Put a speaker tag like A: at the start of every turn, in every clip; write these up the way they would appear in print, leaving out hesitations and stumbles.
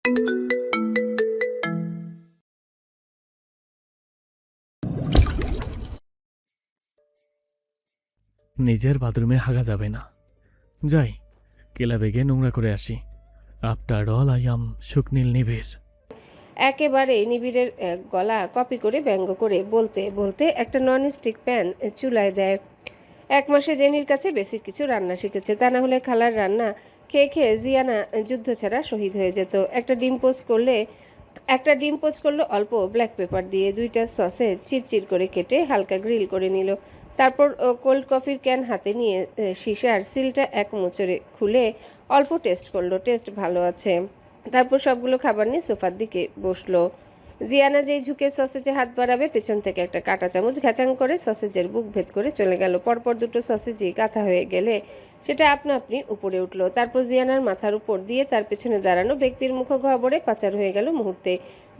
A: নিজের বাথরুমে হাগা যাবে না, যাই ক্লাবে গিয়ে নোংরা করে আসি। আফটার অল আই এম শুকনীল নিবিড়।
B: একেবারে নিবিড়ের গলা কপি করে ব্যঙ্গ করে বলতে বলতে একটা ননস্টিক প্যান চুলায় দেয়। 1 মাসে জেনির কাছে বেসিক কিছু রান্না শিখেছে, তা না হলে খালার রান্না খেয়ে খেয়ে জিয়ানা যুদ্ধ ছাড়া শহীদ হয়ে যেত। একটা ডিম পোচ করলো অল্প ব্ল্যাক পেপার দিয়ে, 2টা সসে চিরচির করে কেটে হালকা গ্রিল করে নিল। তারপর কোল্ড কফির ক্যান হাতে নিয়ে সিসার সিলটা এক মোচড়ে খুলে অল্প টেস্ট করলো, টেস্ট ভালো আছে। তারপর সবগুলো খাবার নিয়ে সোফার দিকে বসলো। জিয়ানা যেই ঝুঁকে সসেজে হাত বাড়াবে, পেছন থেকে একটা কাঁটা চামচ ঘ্যাচাং করে সসেজের বুক ভেদ করে চলে গেল। পরপর 2টো সসেজই গাঁথা হয়ে গেলে সেটা আপনা আপনি উপরে উঠলো। তারপর জিয়ানার মাথার উপর দিয়ে তার পেছনে দাঁড়ানো ব্যক্তির মুখগহ্বরে পাচার হয়ে গেল মুহূর্তে।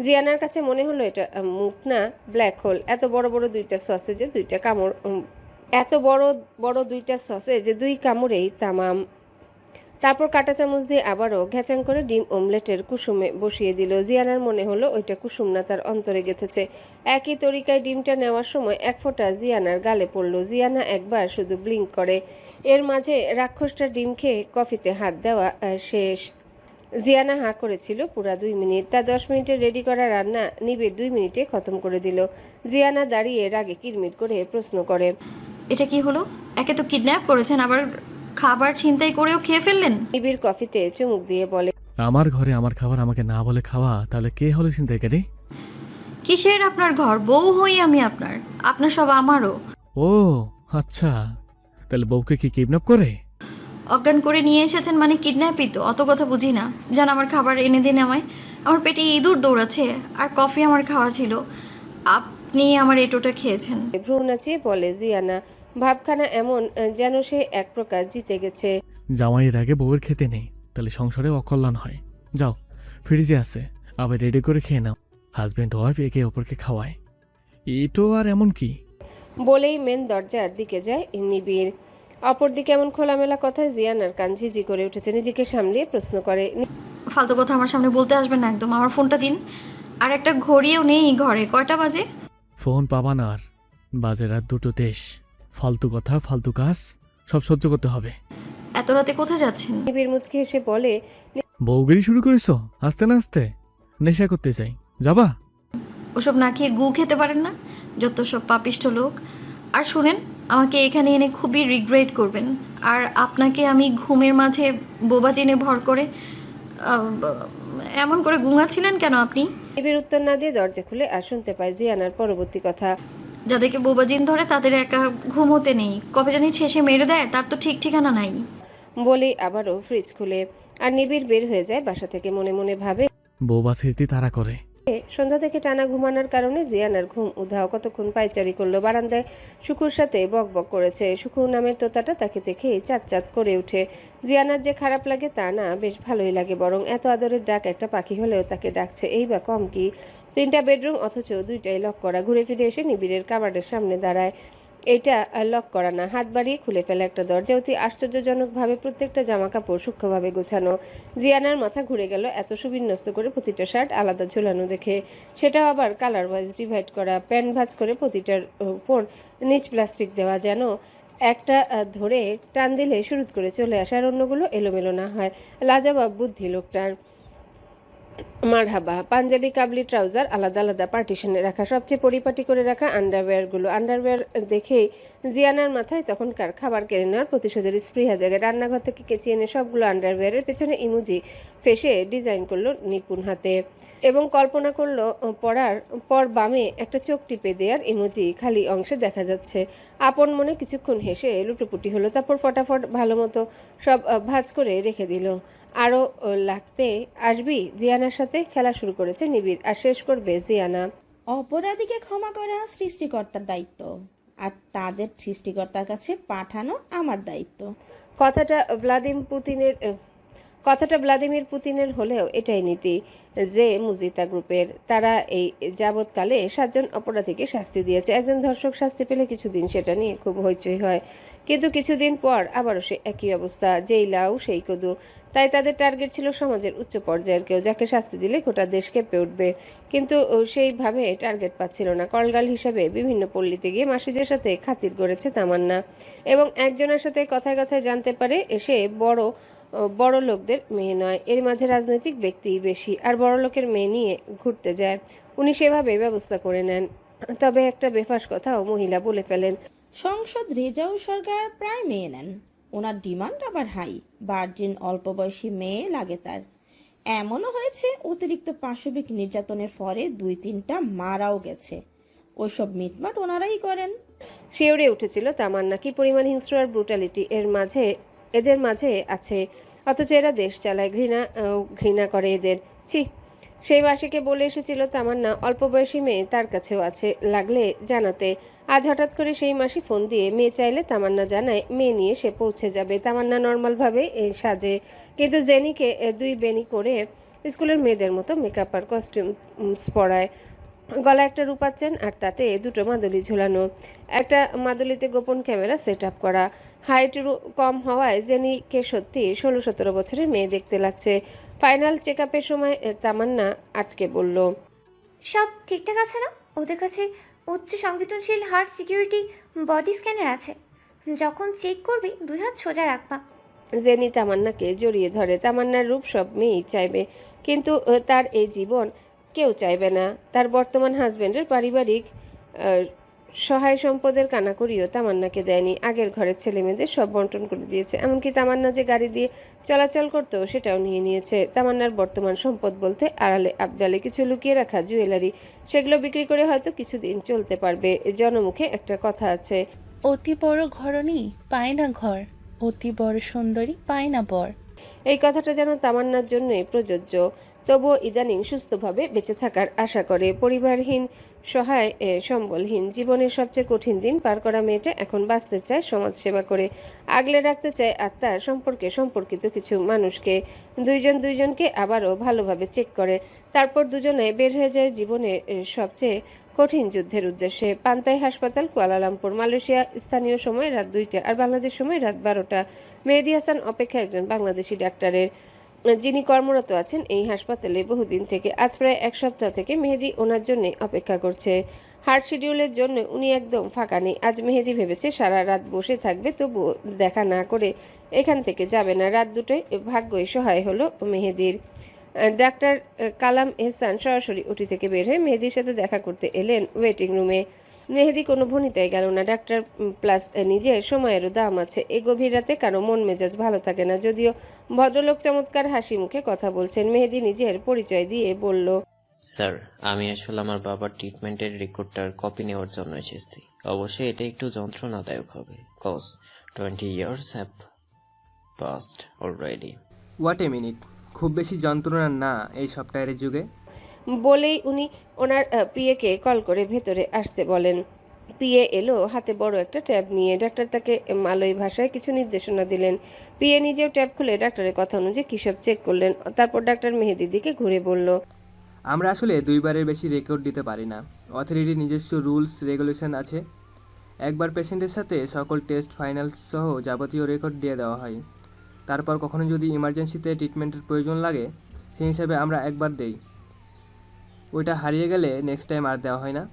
B: জিয়ানার কাছে মনে হলো এটা মুখ না, ব্ল্যাক হোল। এত বড় বড় 2টা সসেজে 2টা কামড়, এত বড় বড় 2টা সসেজে 2 কামড়েই তামাম। তারপর কাঁটা চামচ দিয়ে আবারও ঘ্যাচাং করে ডিম অমলেটের কুসুমে বসিয়ে দিল। জিয়ানার মনে হলো ওইটা কুসুম না, তার অন্তরে গেঁথেছে। একই তরিকায় ডিমটা নেওয়ার সময় 1 ফোঁটা জিয়ানার গালে পড়ল। জিয়ানা একবার শুধু ব্লিঙ্ক করে। এর মাঝে রাক্ষসটা ডিম খেয়ে কফিতে হাত দেওয়া শেষ। জিয়ানা হাঁ করেছিল পুরা 2 মিনিট। তা 10 মিনিটে রেডি করা রান্না নিবিড় 2 মিনিটে খতম করে দিল। জিয়ানা দাঁড়িয়ে রাগে কিরমির করে প্রশ্ন করে,
C: এটা কি হলো? একে তো কিডন্যাপ করেছেন, আবার খাবার ছিনতাই করেও খেয়ে ফেললেন।
B: নিবিড় কফিতে চুমুক দিয়ে বলে,
A: আমার ঘরে আমার খাবার আমাকে না বলে খাওয়া, তাহলে কে হলো ছিনতাইকারী?
C: কিসের আপনার ঘর? বউ হই আমি আপনার, আপনার সব আমারও।
A: ও আচ্ছা, তাহলে বউকে কি কিডন্যাপ করে?
C: অজ্ঞান করে নিয়ে এসেছেন মানে কিডন্যাপই তো। অত কথা বুঝি না। যান আমার খাবার এনে দিন আমায়। আমার পেটে ইঁদুর দৌড়াচ্ছে, আর কফি আমার খাওয়া ছিল। আপনি আমার এটোটা খেয়েছেন।
B: ভ্রু নাচিয়ে বলে জিয়ানা, ভাবখানা এমন যেন সে এক প্রকার জিতে গেছে।
A: জামাইয়ের আগে বউয়ের খেতে নেই, তাহলে সংসারে অকল্যাণ হয়। যাও, ফ্রিজে আছে, আবার রেডি করে খেয়ে নাও। হাজব্যান্ড ওয়াইফ একে অপরকে খাওয়ায়, এটো আর এমন কি?
B: বলেই মেন দরজার দিকে যায় নিবিড়। অপরদিকে এমন খোলামেলা কথায় জিয়ানার কান ঝিঝি করে উঠেছে। নিজেকে সামলিয়ে প্রশ্ন করে,
C: ফালতু কথা আমার সামনে বলতে আসবেন না একদম। আমার ফোনটা দিন। আর একটা ঘড়িও নেই ঘরে। কয়টা বাজে?
A: ফোন পাবা না আর, বাজে রাত 2:23। ফালতু কথা ফালতু কাজ সব সহ্য করতে হবে।
C: এত রাতে কোথায় যাচ্ছেন?
B: নিবিড় মুচকি হেসে বলে,
A: বউগিরি শুরু করেছো আস্তে না আস্তে? নেশা করতে চাই, যাবা?
C: ওসব না খেয়ে গু খেতে পারেন না? যত সব পাপিষ্ঠ লোক। আর শুনেন, আমাকে এখানে এনে খুবই রিগ্রেট করবেন। আর আপনাকে আমি ঘুমের মাঝে বোবা জেনে ভর করে এমন করে গুঙাচ্ছিলেন কেন আপনি?
B: নিবিড় উত্তর না দিয়ে দরজা খুলে আর শুনতে পায় জিয়ানার পরবর্তী কথা।
C: যাদেরকে বোবা জিন ধরে তাদের একা ঘুমোতে নেই, কবে জানি ঠেসে মেরে দেয়, তার তো ঠিক ঠিকানা নাই।
B: বলেই আবারও ফ্রিজ খুলে। আর নিবিড় বের হয়ে যায় বাসা থেকে। মনে মনে ভাবে,
A: বউবা স্মৃতি তারা করে।
B: সন্ধ্যা থেকে টানা ঘুমানোর কারণে জিয়ানার ঘুম উধাও। কতক্ষণ পায়চারি করলো। বারান্দায় শুকুর সাথে বক বক করেছে। শুকুর নামের তোতাটা তাকে দেখেই চাঁদ চাঁদ করে উঠে। জিয়ানার যে খারাপ লাগে তা না, বেশ ভালোই লাগে বরং। এত আদরের ডাক একটা পাখি হলেও তাকে ডাকছে, এই বা কম কি? 3টা বেডরুম, অথচ 2টাই লক করা। ঘুরে ফিরে এসে নিবিড়ের কাবার্ডের সামনে দাঁড়ায়। এইটা লক করা না, হাত বাড়িয়ে খুলে ফেলে একটা দরজা। অতি আশ্চর্যজনকভাবে প্রত্যেকটা জামা কাপড় সূক্ষ্মভাবে গোছানো। জিয়ানার মাথা ঘুরে গেল এত সুবিন্যস্ত করে প্রতিটা শার্ট আলাদা ঝোলানো দেখে। সেটাও আবার কালার ওয়াইজ ডিভাইড করা। প্যান্ট ভাঁজ করে প্রতিটার উপর নিচ প্লাস্টিক দেওয়া, যেন একটা ধরে টান দিলে শুরুত করে চলে আসে আর অন্যগুলো এলোমেলো না হয়। লাজবাব বুদ্ধি লোকটার। মারহাবা। পাঞ্জাবি কাবলি ট্রাউজার আলাদা আলাদা পার্টিশনে রাখা, সবচেয়ে পরিপাটি করে রাখা আন্ডারওয়্যারগুলো। আন্ডারওয়্যার দেখেই জিয়ানার মাথায় তখনকার খাবার কেড়ে নেওয়ার প্রতিশোধের স্পৃহা জাগে। রান্নাঘর থেকে কেচি এনে সবগুলো আন্ডারওয়্যারের পেছনে ইমোজি ফেসে ডিজাইন করলো নিপুণ হাতে, এবং কল্পনা করলো পড়ার পর বামে একটা চোখ টিপে দেওয়ার ইমোজি খালি অংশে দেখা যাচ্ছে। আপন মনে কিছুক্ষণ হেসে লুটোপুটি হলো। তারপর ফটাফট ভালো মতো সব ভাঁজ করে রেখে দিল। আরও লাগতে আসবি? জিয়ানার সাথে খেলা শুরু করেছে নিবিড়, আর শেষ করবে জিয়ানা।
D: অপরাধীকে ক্ষমা করা সৃষ্টিকর্তার দায়িত্ব, আর তাদের সৃষ্টিকর্তার কাছে পাঠানো আমার দায়িত্ব।
B: কথাটা ভ্লাদিমির পুতিনের হলেও এটাই নীতি যে মুজিতা গ্রুপের। তারা এই যাবৎকালে 7 জন অপরাধীকে শাস্তি দিয়েছে। একজন ধর্ষক শাস্তি পেলে কিছুদিন সেটা নিয়ে খুব হইচই হয়, কিন্তু কিছুদিন পর আবারও সে একই অবস্থা, যেই লাউ সেই কদু। তাই তাদের টার্গেট ছিল সমাজের উচ্চ পর্যায়ের কেউ, যাকে শাস্তি দিলে গোটা দেশ কেঁপে উঠবে। কিন্তু সেইভাবে টার্গেট পাচ্ছিল না। কলগার্ল হিসাবে বিভিন্ন পল্লীতে গিয়ে মাসিদের সাথে খাতির গড়েছে তামান্না, এবং একজনের সাথে কথায় কথায় জানতে পারে সে বড় লোকদের মেয়ে নয়, এর মাঝে রাজনৈতিক ব্যক্তি বেশি, আর বড় লোকের মেয়ে নিয়ে ঘুরতে যায়। উনি সেভাবে ব্যবস্থা করে নেন। তবে একটা বেফাস কথাও মহিলা বলে ফেলেন।
D: সংসদ রেজাউল সরকার প্রায় মেয়ে নেন, ওনার ডিমান্ড আবার হাই, ভার্জিন অল্প বয়সী মেয়ে লাগে তার। এমনও হয়েছে অতিরিক্ত পাশবিক নির্যাতনের ফলে 2-3টা মারাও গেছে। ওইসব মিটমাট ওনারাই করেন।
B: শিউরে উঠেছিল তামান্না, কি পরিমাণ হিংস্র আর ব্রুটালিটি এদের মাঝে আছে, অথচ এরা দেশ চালায়। ঘৃণা করে এদের, ছি। সেই মাসিকে বলে এসেছিল তামান্না অল্প বয়সী মেয়ে তার কাছেও আছে, লাগলে জানাতে। আজ হঠাৎ করে সেই মাসি ফোন দিয়ে মেয়ে চাইলে তামান্না জানায় মেয়ে নিয়ে সে পৌঁছে যাবে। তামান্না নর্মালভাবে সাজে, কিন্তু জেনিকে 2 বেনি করে স্কুলের মেয়েদের মতো মেকআপ আর কস্টিউমস পরায়। গলা একটা রূপার চেন, আর তাতে 2টো মাদুলি ঝুলানো। একটা মাদুলিতে গোপন ক্যামেরা সেট আপ করা। হাইট কম হওয়ায় জেনিকে সত্যি 16-17 বছরের মেয়ে দেখতে লাগছে। ফাইনাল চেক আপের সময় তামান্না আটকে বলল,
E: সব ঠিকঠাক আছে না? ওদের কাছে উচ্চ সংবেদনশীল হার্ট সিকিউরিটি বডি স্ক্যানার আছে। যখন চেক করবি 2 হাত সোজা রাখবা।
B: জেনি তামান্নাকে জড়িয়ে ধরে। তামান্নার রূপ সব মেয়েই চাইবে, কিন্তু তার এই জীবন কেউ চাইবে না। তার বর্তমান হাজবেন্ডের পারিবারিক সহায় সম্পদের কানাকড়িও তামান্নাকে দেয়নি। আগের ঘরের ছেলে মেয়েদের সব বন্টন করে দিয়েছে, এমনকি তামান্না যে গাড়ি দিয়ে চলাচল করতো সেটাও নিয়ে নিয়েছে। তামান্নার বর্তমান সম্পদ বলতে আড়ালে আবডালে কিছু লুকিয়ে রাখা জুয়েলারি, সেগুলো বিক্রি করে হয়তো কিছুদিন চলতে পারবে। জনমুখে একটা কথা আছে,
F: অতি বড় ঘরণী পায় না ঘর, অতি বড় সুন্দরী পায় না বর।
B: এই কথাটা যেন তামান্নার জন্যই প্রযোজ্য। তবুও ইদানিং সুস্থভাবে বেঁচে থাকার আশা করে। পরিবারহীন, সহায়, সম্বলহীন জীবনের সবচেয়ে কঠিন দিন পার করা মেয়েটা এখন বাঁচতে চায় সমাজসেবা করে। আগলে রাখতে চায় আত্মার সম্পর্কিত কিছু মানুষকে। দুইজনকে আবারও ভালোভাবে চেক করে, তারপর দুজনে বের হয়ে যায় জীবনের সবচেয়ে কঠিন যুদ্ধের উদ্দেশ্যে। পান্তাই হাসপাতাল, কুয়ালালামপুর, মালয়েশিয়া। স্থানীয় সময় রাত 2টা, আর বাংলাদেশ সময় রাত 12টা। মেহেদী হাসান অপেক্ষা একজন বাংলাদেশি ডাক্তারের, যিনি কর্মরত আছেন এই হাসপাতালে বহুদিন থেকে। আজ প্রায় 1 সপ্তাহ থেকে মেহেদী ওনার জন্য অপেক্ষা করছে। হার্ট শিডিউলের জন্য উনি একদম ফাঁকা নেই। আজ মেহেদী ভেবেছে সারা রাত বসে থাকবে, তবুও দেখা না করে এখান থেকে যাবে না। রাত 2টায় ভাগ্যই সহায় হলো মেহেদীর। ডাক্তার কালাম এহসান সরাসরি ওটি থেকে বের হয়ে মেহেদীর সাথে দেখা করতে এলেন ওয়েটিং রুমে। মেহেদী কোনো ভনিতায় গেল না। ডাক্তার প্লাস নিজের সময়েরও দাম আছে। এই গভীর রাতে কারো মন মেজাজ ভালো থাকে না। যদিও ভদ্রলোক চমৎকার হাসি মুখে কথা বলছেন। মেহেদী নিজের পরিচয় দিয়ে বলল,
G: স্যার, আমি আসলে আমার বাবার ট্রিটমেন্টের রেকর্ডটার কপি নেওয়ার জন্য এসেছি। অবশ্যই এটা একটু যন্ত্রণাদায়ক হবে, cause 20 years have passed already.
H: What a minute, খুব বেশি যন্ত্রণা না এই সফটওয়্যারের যুগে।
B: বলেই উনি ওনার পিএকে কল করে ভেতরে আসতে বলেন। পিএ এলো হাতে বড় একটা ট্যাব নিয়ে। ডাক্তার তাকে মালয় ভাষায় কিছু নির্দেশনা দিলেন। পিএ নিজেও ট্যাব খুলে ডাক্তারের কথা অনুযায়ী কী সব চেক করলেন। তারপর ডাক্তার মেহেদীর দিকে ঘুরে বলল,
H: আমরা আসলে 2বারের বেশি রেকর্ড দিতে পারি না। অথরিটির নিজস্ব রুলস রেগুলেশন আছে। একবার পেশেন্টের সাথে সকল টেস্ট ফাইনাল সহ যাবতীয় রেকর্ড দিয়ে দেওয়া হয়। তারপর কখনো যদি ইমার্জেন্সিতে ট্রিটমেন্টের প্রয়োজন লাগে সেই হিসাবে আমরা একবার দেই। ওইটা হারিয়ে গেলে নেক্সট টাইম আর দেওয়া হয় না।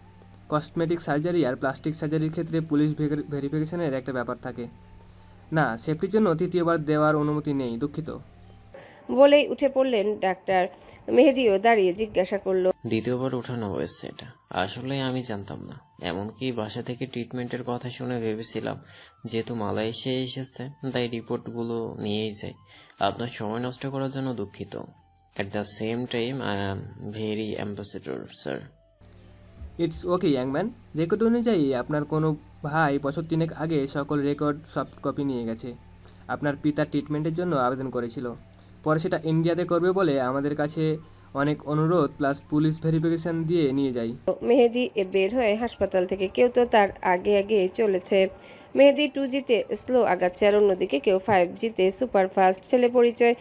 H: কসমেটিক সার্জারি আর প্লাস্টিক সার্জারির ক্ষেত্রে পুলিশ ভেরিফিকেশনের একটা ব্যাপার থাকে না, সেফটির জন্য 3য়বার দেওয়ার অনুমতি নেই, দুঃখিত।
B: বলেই উঠে পড়লেন ডাক্তার। মেহেদীও দাঁড়িয়ে জিজ্ঞাসা করল,
G: 2বার উঠানো হয়েছে এটা? আসলে আমি জানতাম না। এমনকি বাসা থেকে ট্রিটমেন্টের কথা শুনে ভেবেছিলাম যেহেতু মালয়েশিয়া এসেছে তাই রিপোর্টগুলো নিয়েই যাই। আপনার সময় নষ্ট করার জন্য দুঃখিত। At the same time I am very ambassador, sir.
H: It's okay ইয়াংম্যান। রেকর্ড অনুযায়ী আপনার কোনো ভাই বছর 3 আগে সকল রেকর্ড সফট কপি নিয়ে গেছে। আপনার পিতার ট্রিটমেন্টের জন্য আবেদন করেছিল, পরে সেটা ইন্ডিয়াতে করবে বলে আমাদের কাছে অনেক অনুরোধ প্লাস পুলিশ ভেরিফিকেশন দিয়ে নিয়ে যাই।
B: মেহেদী বের হয়ে হাসপাতাল থেকে। কেউ তো তার আগে চলেছে। মেহেদী 2Gতে স্লো আগাচ্ছে, আর অন্যদিকে কেউ 5Gতে সুপার ফাস্ট। ছেলে পরিচয়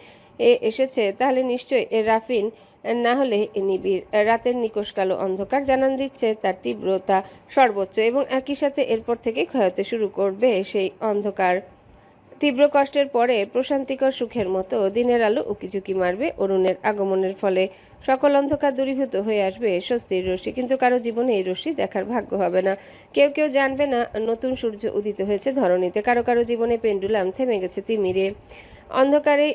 B: এসেছে তাহলে নিশ্চয়ই রাফিন, না হলে নিবিড়। রাতের নিকষ কালো অন্ধকার জানান দিচ্ছে তার তীব্রতা সর্বোচ্চ এবং একই সাথে এরপর থেকে ক্ষয়তে শুরু করবে সেই অন্ধকার। তীব্র কষ্টের পরে প্রশান্তিকর সুখের মতো দিনের আলো উকিঝুঁকি মারবে অরুণের আগমনের ফলে। সকল অন্ধকার দূরীভূত হয়ে আসবে স্বস্তির রশ্মি, কিন্তু কারো জীবনে এই রশ্মি দেখার ভাগ্য হবে না। কেউ কেউ জানবে না নতুন সূর্য উদিত হয়েছে ধরণীতে, কারো কারো জীবনে পেন্ডুলাম থেমে গেছে তিমিরে। অন্ধকারে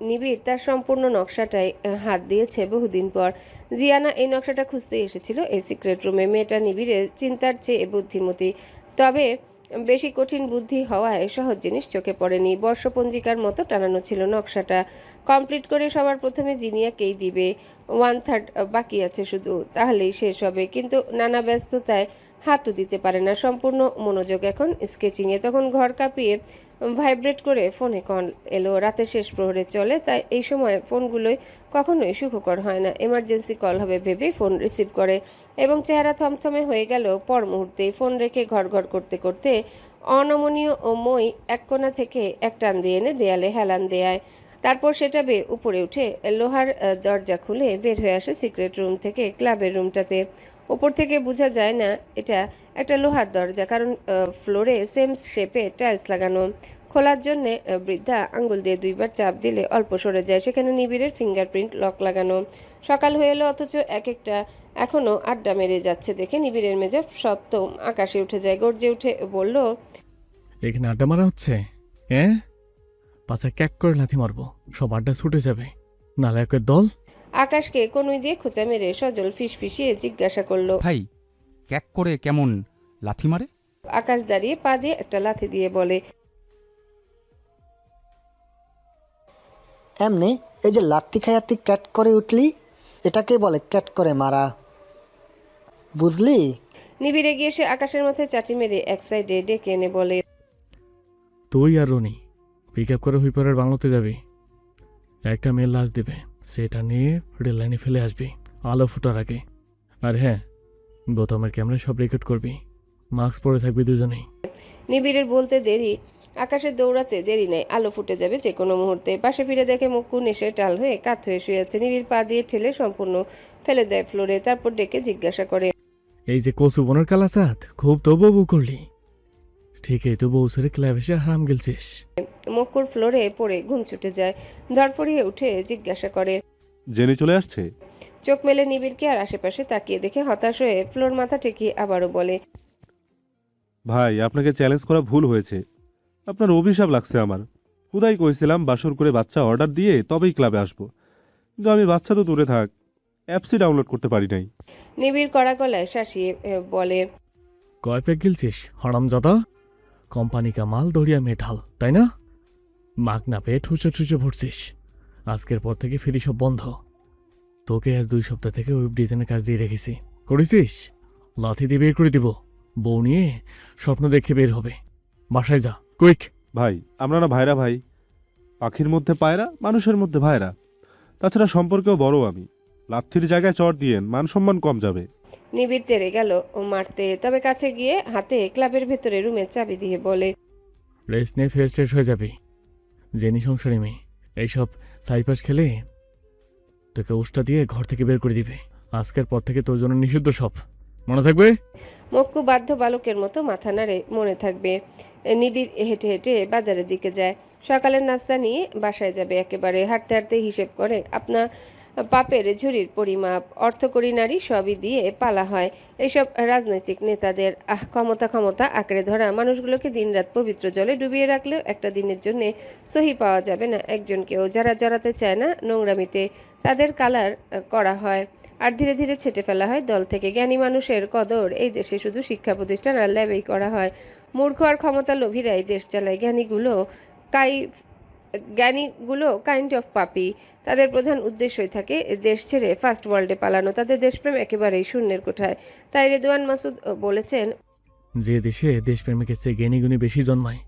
B: নিবিড় তার সম্পূর্ণ নকশাটায় হাত দিয়েছে বহুদিন পর। জিয়ানা এই নকশাটা খুঁজতে এসেছিল এই সিক্রেট রুমে। মেয়েটা নিবিড়ের চিন্তার চেয়ে বুদ্ধিমতী, তবে বেশি কঠিন বুদ্ধি হওয়ায় সহজ জিনিস চোখে পড়েনি। বর্ষপঞ্জিকার মতো টানানো ছিল নকশাটা। কমপ্লিট করে সবার প্রথমে জিনিয়াকেই দিবে, 1/3 বাকি আছে শুধু, তাহলেই শেষ হবে। কিন্তু নানা ব্যস্ততায় হাতও দিতে পারে না। সম্পূর্ণ মনোযোগ এখন স্কেচিংয়ে। তখন ঘর কাঁপিয়ে ভাইব্রেট করে ফোনে কল এলো। রাতের শেষ প্রহরে চলে, তাই এই সময় ফোনগুলোই কখনোই সুখকর হয় না। এমার্জেন্সি কল হবে ভেবে ফোন রিসিভ করে এবং চেহারা থমথমে হয়ে গেল পর মুহূর্তেই। ফোন রেখে ঘর ঘর করতে করতে অনমনীয় ও মই এক কোণা থেকে এক টান দিয়ে এনে দেয়ালে হেলান দেয়। তারপর সেটা বেয়ে উপরে উঠে লোহার দরজা খুলে বের হয়ে আসে সিক্রেট রুম থেকে ক্লাবের রুমটাতে। উপর থেকে বোঝা যায় না এটা একটা লোহার দরজা, কারণ ফ্লোরে সেম শেপে টাইলস লাগানো। খোলার জন্যে বৃদ্ধা আঙ্গুল দিয়ে 2বার চাপ দিলে অল্প সরে যায়। সেখানে নিবিড়ের ফিঙ্গারপ্রিন্ট লক লাগানো। সকাল হয়ে এলো অথচ এক একটা এখনও আড্ডা মেরে যাচ্ছে দেখে নিবিড়ের মেজাজ সপ্তম আকাশে উঠে যায়। গর্জে উঠে বলল,
A: এখানে আড্ডা মারা হচ্ছে? হ্যাঁ, পাশে ক্যাক করে লাথি মারবো, সব আড্ডা ছুটে যাবে। নালায়কের দল।
B: আকাশকে কনুই দিয়ে খোঁচা মেরে সজল ফিসফিসিয়ে জিজ্ঞাসা করলো।
I: ভাই ক্যাক করে কেমন লাথি মারে?
B: আকাশ দাঁড়িয়ে পা দিয়ে একটা লাথি দিয়ে বলে,
J: এমনি এই যে লাত্তি খায়াতি ক্যাট করে উঠলি, এটাকে বলে ক্যাট করে মারা, বুঝলি?
B: নিবিড়ে গিয়ে সে আকাশের মাথায় চাটি মেরে এক সাইডে ডেকে এনে বলে,
A: তুই আর রনি পিক আপ করে হুইপারের বাংলোতে যাবি। একটা মেয়ের লাশ দেবে, সেটা নিয়ে রেল লাইনে ফেলে আসবি আলো ফুটার আগে। আর হ্যাঁ, গৌতমের ক্যামেরা সব রেকর্ড করবি। মাস্ক পরে থাকবি দুজনেই।
B: নিবিড়ের বলতে দেরি, আকাশের দৌড়াতে দেরি নেই, আলো ফুটে যাবে যে কোনো মুহূর্তে। পাশে ফিরে দেখে মুক্কু নেশে টাল হয়ে কাত হয়ে শুয়ে আছে। নিবিড় পা দিয়ে ঠেলে সম্পূর্ণ ফেলে দেয় ফ্লোরে। তারপর ডেকে জিজ্ঞাসা করে,
A: এই যে কচু বনের কালাচাঁদ, খুব তো বউ করলি। ঠিকই তো বউ ছেড়ে ক্লাব এসে হারাম গেলছিস।
B: মুক্কুর ফ্লোরে পড়ে ঘুম ছুটে যায়। ধরফড়িয়ে উঠে জিজ্ঞাসা করে,
K: জেনে চলে আসছে?
B: চোখ মেলে নিবিড়কে আর আশেপাশে তাকিয়ে দেখে হতাশ হয়ে ফ্লোর মাথা ঠেকিয়ে আবারও বলে,
K: ভাই আপনাকে চ্যালেঞ্জ করা ভুল হয়েছে। আপনার অভিশাপ লাগছে আমার। খুদাই কইছিলাম বাসর করে বাচ্চা অর্ডার দিয়ে তবেই ক্লাবে আসবো, কিন্তু আমি বাচ্চা তো দূরে থাক, অ্যাপসই ডাউনলোড করতে পারি নাই।
B: নিবিড় কড়া গলায় শাসিয়ে বলে,
A: কয় প্যাক গিলছিস হারামজাদা? কোম্পানি কা মাল দড়িয়া মেঠাল, তাই না? মাগ না পেয়ে ঠুচে ঠুচে ভরছিস। আজকের পর থেকে ফ্রি সব বন্ধ। তোকে আজ 2 সপ্তাহ থেকে ওয়েব ডিজাইনের কাজ দিয়ে রেখেছি, করেছিস? লাথি দিয়ে বের করে দিব। বউ নিয়ে স্বপ্ন দেখে বের হবে। বাসায় যা, কুইক।
K: ভাই আমরা না ভাইরা ভাই, পাখির মধ্যে পায়রা, মানুষের মধ্যে ভাইরা। তাছাড়া সম্পর্কেও বড় আমি। লাথির জায়গায় চট দিয়েন, মান সম্মান কম যাবে।
B: নিবিড় তেড়ে গেল মারতে, তবে কাছে গিয়ে হাতে ক্লাবের ভেতরে রুমের চাবি দিয়ে বলে,
A: রেস্ট নিয়ে ফ্রেশ ট্রেশ হয়ে যাবি। জেনি সংসারী মেয়ে, এইসব সাইপাস খেলে তোকে উষ্টা দিয়ে ঘর থেকে বের করে দিবে। আজকের পর থেকে তোর জন্য নিষিদ্ধ সব, মনে থাকবে?
B: মক্কু বাধ্য বালকের মতো মাথা নাড়ে, মনে থাকবে। নিবিড় হেঁটে হেঁটে বাজারের দিকে যায়। সকালের নাস্তা নিয়ে বাসায় যাবে একেবারে। হাঁটতে হাঁটতে হিসেব করে আপনার পাপের ঝুড়ির পরিমাপ। অর্থকরী নারী সবই দিয়ে পালা হয় এইসব রাজনৈতিক নেতাদের। ক্ষমতা ক্ষমতা আঁকড়ে ধরা মানুষগুলোকে দিনরাত পবিত্র জলে ডুবিয়ে রাখলেও একটা দিনের জন্য সহি পাওয়া যাবে না একজনকেও। যারা জড়াতে চায় না নোংরামিতে, তাদের কালার করা হয় আর ধীরে ধীরে ছেটে ফেলা হয় দল থেকে। জ্ঞানী মানুষের কদর এই দেশে শুধু শিক্ষা প্রতিষ্ঠান আর ল্যাবেই করা হয়। মূর্খ আর ক্ষমতা লোভীরাই দেশ চালায়। জ্ঞানীগুলো কাইন্ড অফ পাপি। তাদের প্রধান উদ্দেশ্যই থাকে দেশ ছেড়ে ফার্স্ট ওয়ার্ল্ডে পালানো। তাদের দেশপ্রেম একেবারেই শূন্যের কোঠায়। তাই রেদওয়ান মাসুদ বলেছেন,
A: যে দেশে দেশপ্রেমিকের চেয়ে জ্ঞানীগুণী বেশি জন্মায়,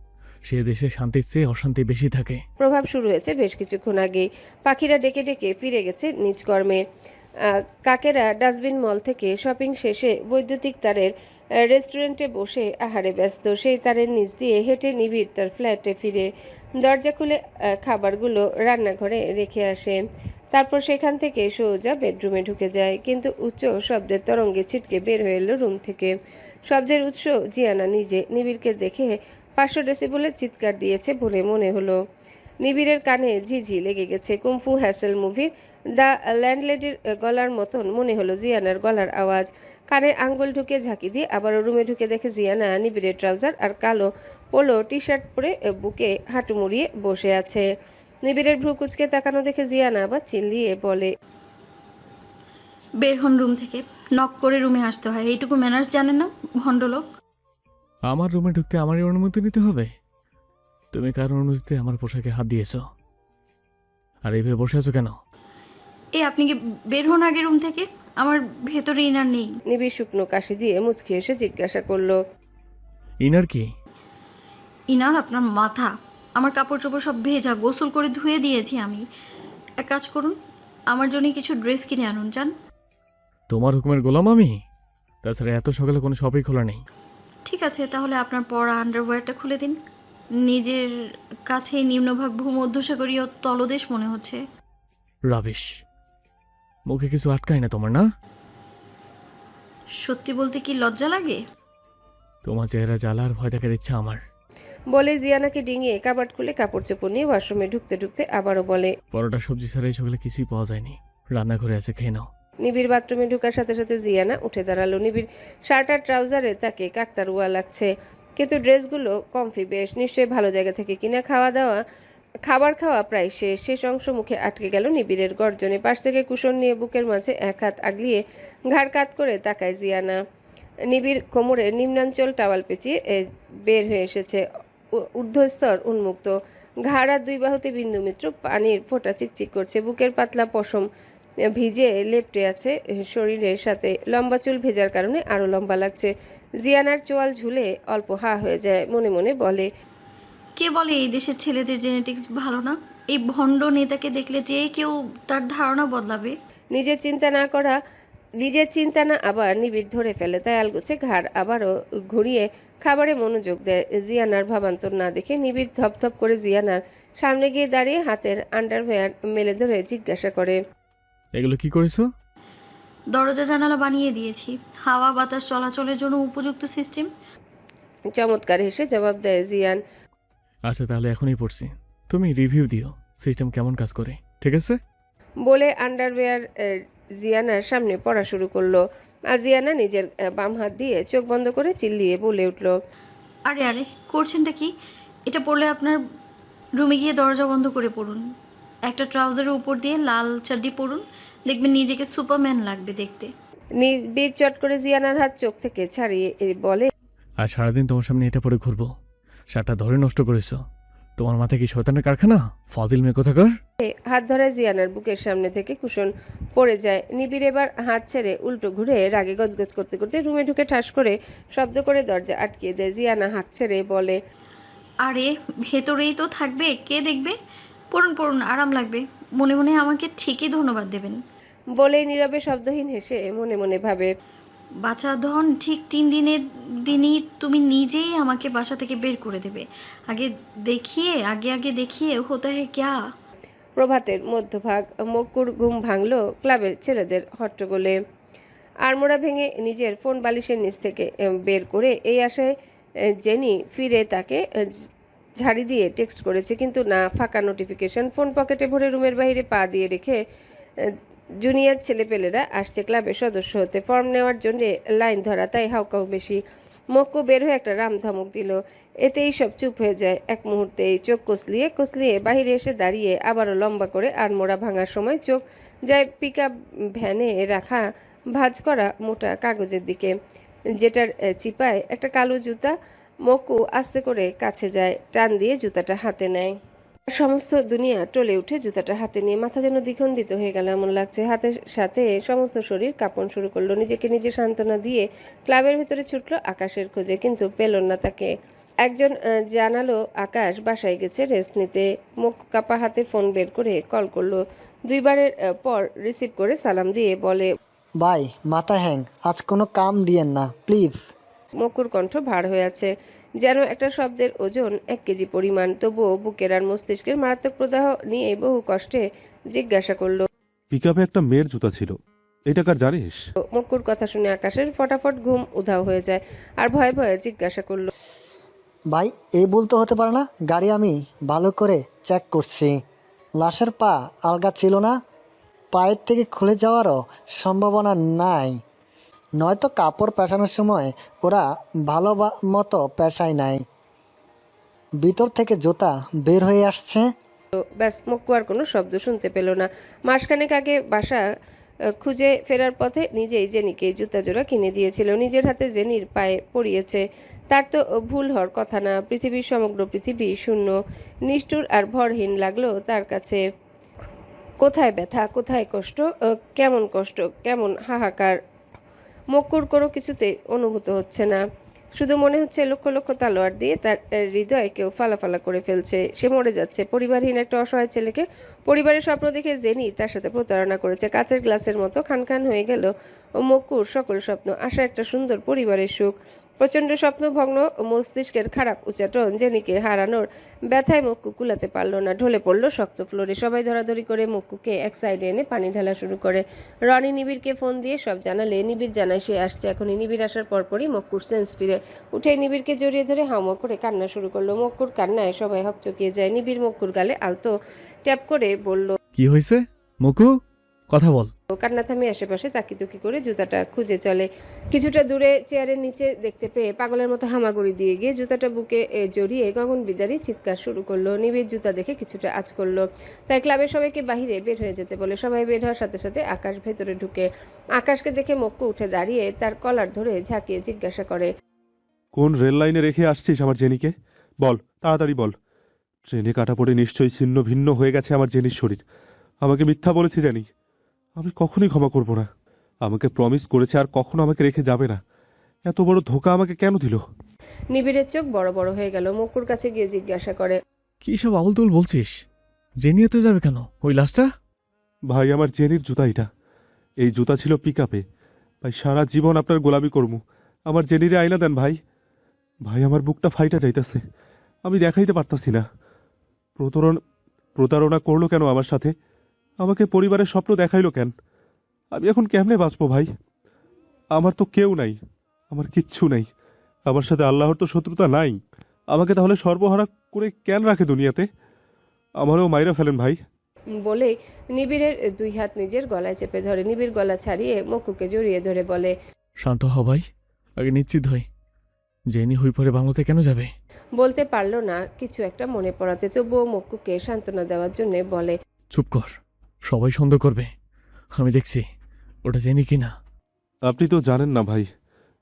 A: সে দেশে শান্তির চেয়ে অশান্তি বেশি থাকে।
B: প্রভাব শুরু হয়েছে বেশ কিছুক্ষণ আগেই। পাখিরা ডেকে ডেকে ফিরে গেছে নিজ কর্মে। কাকেরা ডাস্টবিন মল থেকে শপিং শেষে বৈদ্যুতিক তারের রেস্টুরেন্টে বসে আহারে ব্যস্ত। সেই তারের নিচ দিয়ে হেঁটে নিবিড় তার ফ্ল্যাটে ফিরে দরজা খুলে খাবারগুলো রান্নাঘরে রেখে আসে। তারপর সেখান থেকে সোজা বেডরুমে ঢুকে যায়, কিন্তু উচ্চ শব্দের তরঙ্গে ছিটকে বের হয়ে এলো রুম থেকে। শব্দের উৎস জিয়ানা নিজে। নিবিড়কে দেখে 500 ডেসিবেলের চিৎকার দিয়েছে বলে মনে হলো। নিবিড়ের কানে ঝিঝি লেগে গেছে। কুমফু হ্যাসেল মুভির দ্য ল্যান্ডলেডির গলার মতন মনে হলো জিয়ানার গলার আওয়াজ। কানে আঙ্গুল ঢুকে ঝাঁকি দিয়ে আবারও রুমে ঢুকে দেখে জিয়ানা নিবিড়ের ট্রাউজার আর কালো পোলো টি শার্ট পরে বুকে হাঁটু মুড়িয়ে বসে আছে। নিবিড়ের ভ্রু কুচকে তাকানো দেখে জিয়ানা আবার চিল্লিয়ে বলে,
C: বের হন রুম থেকে। নক করে রুমে আসতে হয়, এইটুকু ম্যানার্স জানেন না ভণ্ডলোক।
A: আমার রুমে ঢুকতে আমারই অনুমতি নিতে হবে? তুমি কার অনুমতিতে আমার পোশাকে হাত দিয়েছ? আর এইভাবে বসে আছো কেন?
C: আপনি কি বের হন আগে রুম থেকে, আমার ভেতরে ইনার নেই।
B: নিবিড় শুকনো কাশি দিয়ে মুচকি এসে জিজ্ঞাসা করলো,
A: ইনার কি?
C: ইনার আপনার মাথা। আমার কাপড় চোপড় সব ভেজা, গোসল করে ধুয়ে দিয়েছি আমি। এক কাজ করুন, আমার জন্য কিছু ড্রেস কিনে আনুন যান।
A: তোমার হুকুমের গোলাম আমি? তাছাড়া এত সকালে কোনো শপই খোলা নেই।
C: ঠিক আছে, তাহলে আপনার পরা আন্ডারওয়্যারটা খুলে দিন। নিজের কাছেই নিম্নভাগ ভূমধ্যসাগরীয় তলদেশ মনে হচ্ছে।
A: রাবিশ, মুখে কিছু আটকায় না তোমার, না?
C: সত্যি বলতে কি লজ্জা লাগে?
A: তোমার চেহারা জ্বালার ভয় দেখার ইচ্ছা আমার।
B: বলে জিয়ানাকে ডিঙিয়ে কাবার্ড খুলে কাপড় চোপড় নিয়ে ওয়াশরুমে ঢুকতে ঢুকতে আবারও বলে,
A: পরোটা সবজি ছাড়াই সকালে কিছুই পাওয়া যায়নি, রান্নাঘরে আছে, খেয়ে নাও।
B: নিবিড় বাথরুমে ঢোকার সাথে সাথে জিয়ানা উঠে দাঁড়ালো। নিবিড় শার্ট আর ট্রাউজারে তাকে কাকতারুয়া লাগছে, কিন্তু ড্রেসগুলো কমফি বেশ, নিশ্চয়ই ভালো জায়গা থেকে কিনা। খাবার খাওয়া প্রায় শেষ অংশ মুখে আটকে গেল নিবিড়ের গর্জনে। পাশ থেকে কুশন নিয়ে বুকের মাঝে এক হাত আগলিয়ে ঘাড় কাত করে তাকায় জিয়ানা। নিবিড় কোমরের নিম্নাঞ্চল টাওয়াল পেঁচিয়ে বের হয়ে এসেছে, ঊর্ধ্বস্তর উন্মুক্ত, ঘাড় আর 2 বাহুতে বিন্দু মিত্র পানির ফোঁটা চিকচিক করছে। বুকের পাতলা পশম ভিজে লেপটে আছে শরীরের সাথে, লম্বা চুল ভেজার কারণে আরো লম্বা লাগছে। জিয়ানার চোয়াল ঝুলে অল্প হা হয়ে যায়, মনে মনে বলে,
C: কে বলে এই দেশের ছেলেদের জেনেটিক্স ভালো না? এই ভণ্ড নেতাকে দেখলে যে কেউ তার ধারণা বদলাবে।
B: নিজের চিন্তা না আবার নিবিড় ধরে ফেলে, তাই আলগোছে ঘাড় আবারও ঘুরিয়ে খাবারে মনোযোগ দেয়। জিয়ানার ভাবান্তর না দেখে নিবিড় ধপধপ করে জিয়ানার সামনে গিয়ে দাঁড়িয়ে হাতের আন্ডারওয়্যার মেলে ধরে জিজ্ঞাসা করে,
A: এগুলো কি করেছো?
C: দরজা জানালা বানিয়ে দিয়েছি, হাওয়া বাতাস চলাচলের জন্য উপযুক্ত সিস্টেম।
B: চমৎকার হেসে জবাব দেয় জিয়ান।
A: আচ্ছা, তাহলে এখনই পড়ছি, তুমি রিভিউ দিও সিস্টেম কেমন কাজ করে, ঠিক আছে?
B: বলে আন্ডারওয়্যার জিয়ানার সামনে পড়া শুরু করলো। আর জিয়ানা নিজের বাম হাত দিয়ে চোখ বন্ধ করে চিল্লিয়ে বলে উঠল,
C: আরে আরে করছেনটা কি? এটা পড়লে আপনার রুমে গিয়ে দরজা বন্ধ করে পড়ুন, একটা ট্রাউজারের উপর দিয়ে লাল চাড্ডি পরুন, দেখবেন নিজেকে সুপারম্যান লাগবে দেখতে।
B: নিবিড় চট করে জিয়ানার হাত চোখ থেকে ছাড়িয়ে বলে,
A: আর সারাদিন তোমার সামনে এটা পরে ঘুরবো? শার্টটা ধরে নষ্ট করেছো? তোমার মাথায় কি শয়তানের কারখানা? ফাজিল মেয়ে কোথাকার।
B: হাত ধরে জিয়ানার বুকের সামনে থেকে কুশন পড়ে যায়। নিবিড় এবার হাত ছেড়ে উল্টো ঘুরে রাগে গজগজ করতে করতে রুমে ঢুকে ঠাস করে শব্দ করে দরজা আটকিয়ে দেয়। জিয়ানা হাত ছেড়ে বলে,
C: আরে ভেতরেই তো থাকবে, কে দেখবে? পড়ুন পড়ুন, আরাম লাগবে, মনে মনে আমাকে ঠিকই ধন্যবাদ দেবেন।
B: বলেই নীরবে শব্দহীন হেসে মনে মনে ভাবে,
C: বাঁচা ধন, ঠিক 3 দিনের দিনই তুমি নিজেই আমাকে বাসা থেকে বের করে দেবে। আগে দেখিয়ে হতা হে ক্যা।
B: প্রভাতের মধ্যভাগ, মক্কুর ঘুম ভাঙলো ক্লাবের ছেলেদের হট্টগোলে। আড়মোড়া ভেঙে নিজের ফোন বালিশের নিচ থেকে বের করে এই আশায় জেনি ফিরে তাকে ঝাড়ি দিয়ে টেক্সট করেছে, কিন্তু না, ফাঁকা নোটিফিকেশন। ফোন পকেটে ভরে রুমের বাইরে পা দিয়ে রেখে জুনিয়র ছেলেপেলেরা আসছে ক্লাবের সদস্য হতে, ফর্ম নেওয়ার জন্য লাইন ধরা, তাই হাউকাউ বেশি। মক্কু বের হয়ে একটা রাম ধমক দিল, এতেই সব চুপ হয়ে যায় এক মুহূর্তেই। চোখ কসলিয়ে বাহিরে এসে দাঁড়িয়ে আবারও লম্বা করে আড়মোড়া ভাঙার সময় চোখ যায় পিকআপ ভ্যানে রাখা ভাঁজ করা মোটা কাগজের দিকে, যেটার চিপায় একটা কালো জুতা। মক্কু আস্তে করে কাছে যায়, টান দিয়ে জুতাটা হাতে নেয়। সমস্ত দুনিয়া টলে উঠে জুতাটা হাতে নিয়ে মাথা যেন দ্বিখণ্ডিত হয়ে গেল এমন লাগছে। হাতের সাথে সমস্ত শরীর কাঁপন শুরু করলো। নিজেকে নিজে সান্ত্বনা দিয়ে ক্লাবের ভেতরে ছুটলো আকাশের খোঁজে, কিন্তু পেল না তাকে। একজন জানালো আকাশ বাসায় গেছে রেস্ট নিতে। মুখ কাপা হাতে ফোন বের করে কল করলো। 2 বারের পর রিসিভ করে সালাম দিয়ে বলে,
J: ভাই মাথা হ্যাং, আজ কোনো কাম দিয়েন না প্লিজ।
B: মকুর কণ্ঠ ভার হয়ে আছে, যেন একটা শব্দের ওজন 1 কেজি পরিমাণ। তবুও বুকের আর মস্তিষ্কের মারাত্মক প্রদাহ নিয়ে বহু কষ্টে জিজ্ঞাসা করলো।
K: পিকআপে একটা মেয়ের জুতা ছিল, এটা কার জানিস?
B: মকুর কথা শুনে আকাশের ফটাফট ঘুম উধাও হয়ে যায় আর ভয়ে ভয়ে জিজ্ঞাসা করলো,
J: ভাই এই ভুল তো হতে পারে না, গাড়ি আমি ভালো করে চেক করছি, লাশের পা আলগা ছিল না, পায়ের থেকে খুলে যাওয়ারও সম্ভাবনা নাই, নয়তো কাপড় পেঁচানোর সময় ওরা ভালো মতো পেঁচায় নাই, ভিতর থেকে জুতা বের হয়ে আসছে।
B: ব্যাস মক্কু আর কোনো শব্দ শুনতে পেল না। মাসখানেক আগে বাসা খুঁজে ফেরার পথে নিজেই জেনিকে জুতা জোড়া কিনে দিয়েছিল, নিজের হাতে জেনির পায়ে পরিয়েছে। তার তো ভুল হওয়ার কথা না। পৃথিবীর সমগ্র পৃথিবী শূন্য, নিষ্ঠুর আর ভরহীন লাগলো তার কাছে। কোথায় ব্যথা, কোথায় কষ্ট, কেমন হাহাকার মক্কুর কোনো কিছুতে অনুভূত হচ্ছে না। শুধু মনে হচ্ছে লক্ষ লক্ষ তালোয়ার দিয়ে তার হৃদয় কেউ ফালাফালা করে ফেলছে। সে মরে যাচ্ছে। পরিবারহীন একটা অসহায় ছেলেকে পরিবারের স্বপ্ন দেখে জেনি তার সাথে প্রতারণা করেছে। কাচের গ্লাসের মতো খান খান হয়ে গেল মক্কুর সকল স্বপ্ন। আশা একটা সুন্দর পরিবারের সুখ। প্রচণ্ড স্বপ্নভগ্ন মস্তিষ্কের খারাপ উচ্চাটন জেনিকে হারানোর ব্যথায় মক্কু কুলাতে পারল না। ঢলে পড়ল শক্ত ফ্লোরে। সবাই ধরাধরি করে মক্কুকে এক সাইডে এনে পানি ঢালা শুরু করে। রনি নিবিড়কে ফোন দিয়ে সব জানালে নিবিড় জানায় সে আসছে এখনই। নিবিড় আসার পরপরই মক্কুর সেন্স ফিরে উঠে নিবিড়কে জড়িয়ে ধরে হাউমা করে কান্না শুরু করলো। মক্কুর কান্নায় সবাই হকচকিয়ে যায়। নিবিড় মক্কুর গালে আলতো ট্যাপ করে বলল,
A: কি হয়েছে মকু, কথা বল।
B: কান্না থামিয়ে আশেপাশে তাকিতুকি করে জুতাটা খুঁজে চলে। কিছুটা দূরে চেয়ারের নিচে দেখতে পেয়ে পাগলের মতো হামাগুড়ি দিয়ে গিয়ে জুতাটা বুকে জড়িয়ে গগন বিদারী চিৎকার শুরু করলো। নিবিড় জুতা দেখে কিছুটা আঁচ করলো, তাই ক্লাবের সবাইকে বাহিরে বের হয়ে যেতে বলে। সবাই বের হওয়ার সাথে সাথে আকাশ ভেতরে ঢুকে। আকাশকে দেখে মক্কু উঠে দাঁড়িয়ে তার কলার ধরে ঝাঁকিয়ে জিজ্ঞাসা করে,
K: কোন রেল লাইনে রেখে আসছিস আমার জেনিকে? বল, তাড়াতাড়ি বল। ট্রেনে কাটা পড়ে নিশ্চয়ই ছিন্ন ভিন্ন হয়ে গেছে আমার জেনির শরীর। আমাকে মিথ্যা বলেছি জানি, আমি কখনোই ক্ষমা করব না। আমাকে প্রমিস করেছে আর কখনো আমাকে রেখে যাবে না। এত বড় ধোকা আমাকে কেন দিল?
B: নিবিড়ের চোখ বড় বড় হয়ে গেল। মক্কুর কাছে গিয়ে জিজ্ঞাসা করে,
A: কি সব আবুল তুল বলছিস? জেনিয়েতে যাবে কেন ওই লাশটা?
K: ভাই, আমার জেনির জুতা এটা। এই জুতা ছিল পিকআপে। ভাই, সারা জীবন আপনার গোলামি করমু। আমার জেনিরে আইনা দেন ভাই। ভাই, আমার বুকটা ফাইটা যাইতেছে, আমি দেখাইতে পারতাছি না। প্রতারণা করলো কেন আমার সাথে? আমাকে পরিবারের স্বপ্ন দেখাইলো কেন? আমি এখন কেমনে বাঁচবো ভাই? আমার তো কেউ নাই, আমার কিচ্ছু নাই। আমার সাথে আল্লাহর তো শত্রুতা নাই। আমাকে তাহলে সর্বহারা করে কেন রাখে দুনিয়াতে? আমারও মাইরা ফেলেন ভাই।
B: বলে নিবিড়ের 2 হাত নিজের গলায় চেপে ধরে। নিবিড় গলা ছাড়িয়ে মক্কুকে জড়িয়ে ধরে বলে,
A: শান্ত হ ভাই, আগে নিশ্চিত হই জেনি হই পরে বাংলাতে কেন যাবে।
B: বলতে পারলো না কিছু একটা মনে পড়াতে। তবুও মক্কুকে সান্ত্বনা দেওয়ার জন্য বলে,
A: চুপ কর, সবাই সন্দেহ করবে। আমি দেখছি ওটা জেনি কিনা।
K: আপনি তো জানেন না ভাই,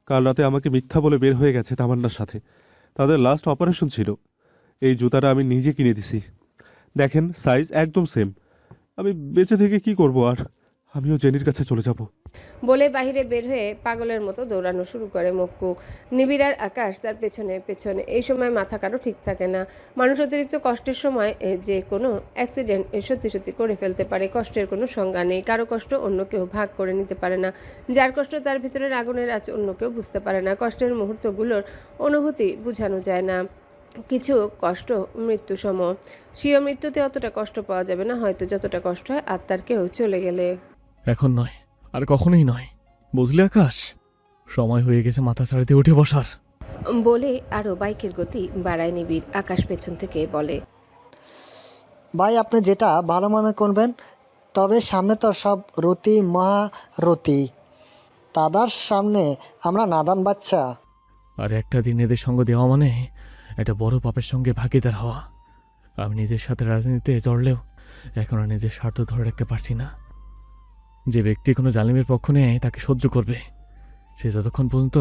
K: কাল রাতে আমাকে মিথ্যা বলে বের হয়ে গেছে তামান্নার সাথে। তাদের লাস্ট অপারেশন ছিল। এই জুতাটা আমি নিজে কিনে দিছি। দেখেন, সাইজ একদম সেম। আমি বেঁচে থেকে কি করব আর? আমিও জেনির কাছে চলে যাব।
B: বলে বাহিরে বের হয়ে পাগলের মতো দৌড়ানো শুরু করে মক্কু। নিবিড় আর আকাশ তার পেছনে পেছনে। এই সময় মাথা কারো ঠিক থাকে না। মানুষ অতিরিক্ত কষ্টের সময় যে কোনো অ্যাক্সিডেন্ট সত্যি সত্যি করে ফেলতে পারে। কষ্টের কোনো সংজ্ঞা নেই। কারো কষ্ট অন্য কেউ ভাগ করে নিতে পারে না। যার কষ্ট তার ভিতরের আগুনের আঁচ অন্য কেউ বুঝতে পারে না। কষ্টের মুহূর্তগুলোর অনুভূতি বোঝানো যায় না। কিছু কষ্ট মৃত্যু সম। স্বীয় মৃত্যুতে অতটা কষ্ট পাওয়া যাবে না হয়তো যতটা কষ্ট হয় আত্মার কেউ চলে গেলে।
A: এখন নয়, আর কখনোই নয়, বুঝলি আকাশ? সময় হয়ে গেছে মাথা ছাড়িতে উঠে বসার।
B: বলে আরো বাইকের গতি বাড়ায় নিবিড়। আকাশ পেছন থেকে বলে,
J: ভাই আপনি যেটা ভালো মনে করবেন, তবে সামনে তো সব রতি মহারতি, দাদার সামনে আমরা নাদান বাচ্চা।
A: আর একটা দিন এদের সঙ্গ দেওয়া মানে একটা বড় পাপের সঙ্গে ভাগিদার হওয়া। আমি নিজের সাথে রাজনীতিতে জড়লেও এখন আর নিজের স্বার্থ ধরে রাখতে পারছি না। যে ব্যক্তি কোনো জালিমের পক্ষ নেয় তাকে সহ্য করবে, সে যতক্ষণ পর্যন্ত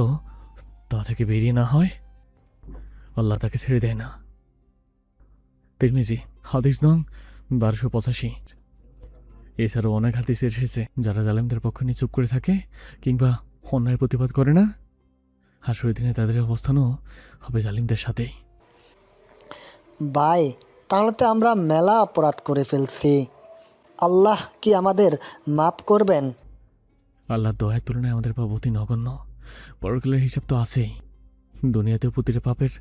A: তা থেকে বেরিয়ে না হয় আল্লাহ তাকে ছেড়ে দেয় না। তিরমিজি হাদিস নং 1285। এছাড়াও অনেক হাদিস এসেছে, যারা জালিমদের পক্ষ নিয়ে চুপ করে থাকে কিংবা অন্যায় প্রতিবাদ করে না, হাসরের দিনে তাদের অবস্থানও হবে জালিমদের সাথেই।
J: ভাই তাহলে তো আমরা মেলা অপরাধ করে ফেলছি, আল্লাহ কি আমাদের মাফ করবেন?
A: আল্লাহর দয়ার তুলনায় আমাদের পাপ অতি নগণ্য। পরকালের হিসাব তো আছেই। দুনিয়াতে প্রতিটা পাপের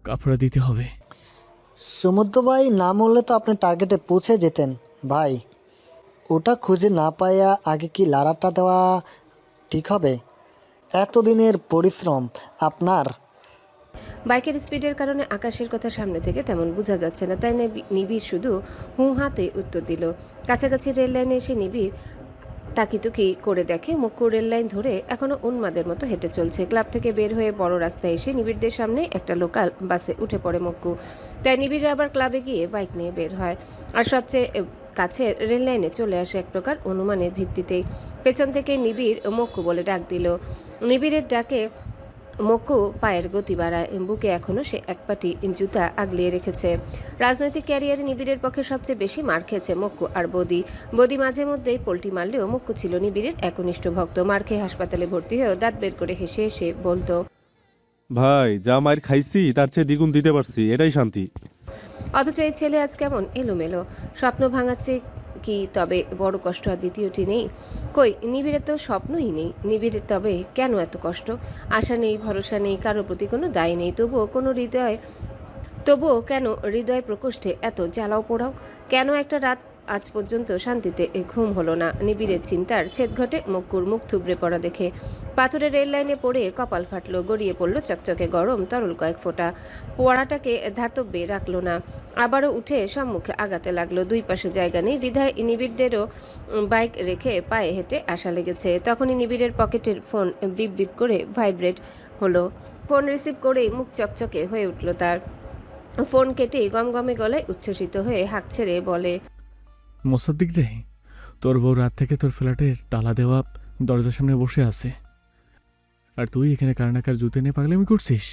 A: কাপড়া দিতে হবে।
J: সমুদ্র ভাই না মরলে তো আপনি টার্গেটে পৌঁছে যেতেন ভাই। ওটা খুঁজে না পাইয়া আগে কি লারাটা দেওয়া ঠিক হবে? এতদিনের পরিশ্রম আপনার।
B: বাইকের স্পিডের কারণে আকাশের কথা সামনে থেকে তেমন বোঝা যাচ্ছে না, তাই নিবিড় শুধু হুঁ হাতে উত্তর দিল। কাছাকাছি রেল লাইনে এসে নিবিড় তাকিতুকি করে দেখে মক্কু রেল লাইন ধরে এখনো উন্মাদের মতো হেঁটে চলছে। ক্লাব থেকে বের হয়ে বড় রাস্তায় এসে নিবিড়দের সামনে একটা লোকাল বাসে উঠে পড়ে মক্কু। তাই নিবিড় আবার ক্লাবে গিয়ে বাইক নিয়ে বের হয়, আর সবচেয়ে কাছে রেল লাইনে চলে আসে এক প্রকার অনুমানের ভিত্তিতেই। পেছন থেকে নিবিড় মক্কু বলে ডাক দিল। নিবিড়ের ডাকে মক্কু পায়ের গতি বাড়ায়। বুকে এখনো সে এক পাটি জুতা আগলিয়ে রেখেছে। রাজনৈতিক ক্যারিয়ারে নিবিড়ের পক্ষে সবচেয়ে বেশি মার খেয়েছে মক্কু আর বদি মাঝে মধ্যেই পোল্টি মারলেও মক্কু ছিল নিবিড়ের একনিষ্ঠ ভক্ত। মার খেয়ে হাসপাতালে ভর্তি হয়েও দাঁত বের করে হেসে হেসে বলতো,
K: ভাই যা মায়ের খাইছি তার চেয়ে দ্বিগুণ দিতে পারছি, এটাই শান্তি।
B: অথচ এই ছেলে আজ কেমন এলোমেলো, স্বপ্ন ভাঙাচ্ছে কি তবে বড় কষ্ট আর দ্বিতীয়টি নেই? কই, নিবিড়ের তো স্বপ্নই নেই। নিবিড়ের তবে কেন এত কষ্ট? আশা নেই, ভরসা নেই, কারোর প্রতি কোনো দায় নেই, তবুও কেন হৃদয় প্রকোষ্ঠে এত জ্বালাও পোড়াও? কেন একটা রাত আজ পর্যন্ত শান্তিতে ঘুম হলো না? নিবিড়ের চিন্তার ছেদ ঘটে মক্কুর মুখ থুবড়ে পড়া দেখে। পাথরের রেল লাইনে পড়ে কপাল ফাটলো, গড়িয়ে পড়লো চকচকে গরম তরল কয়েক ফোঁটা। পোড়াটাকে ধাতব্যে রাখলো না, আবারও উঠে সম্মুখে আগাতে লাগলো। দুই পাশে জায়গা নেই বিধায় নিবিড়দেরও বাইক রেখে পায়ে হেঁটে আসা লেগেছে। তখনই নিবিড়ের পকেটের ফোন বিপ বিপ করে ভাইব্রেট হলো। ফোন রিসিভ করেই মুখ চকচকে হয়ে উঠল তার। ফোন কেটে গমগমে গলায় উচ্ছ্বসিত হয়ে হাঁক ছেড়ে বলে,
A: মোসাদ্দিক রে, তোর বউ রাত থেকে তোর ফ্ল্যাটের তালা দেওয়া দরজার সামনে বসে আছে, আর তুই এখানে কারনাকার জুতে নিয়ে পাগলামি করছিস।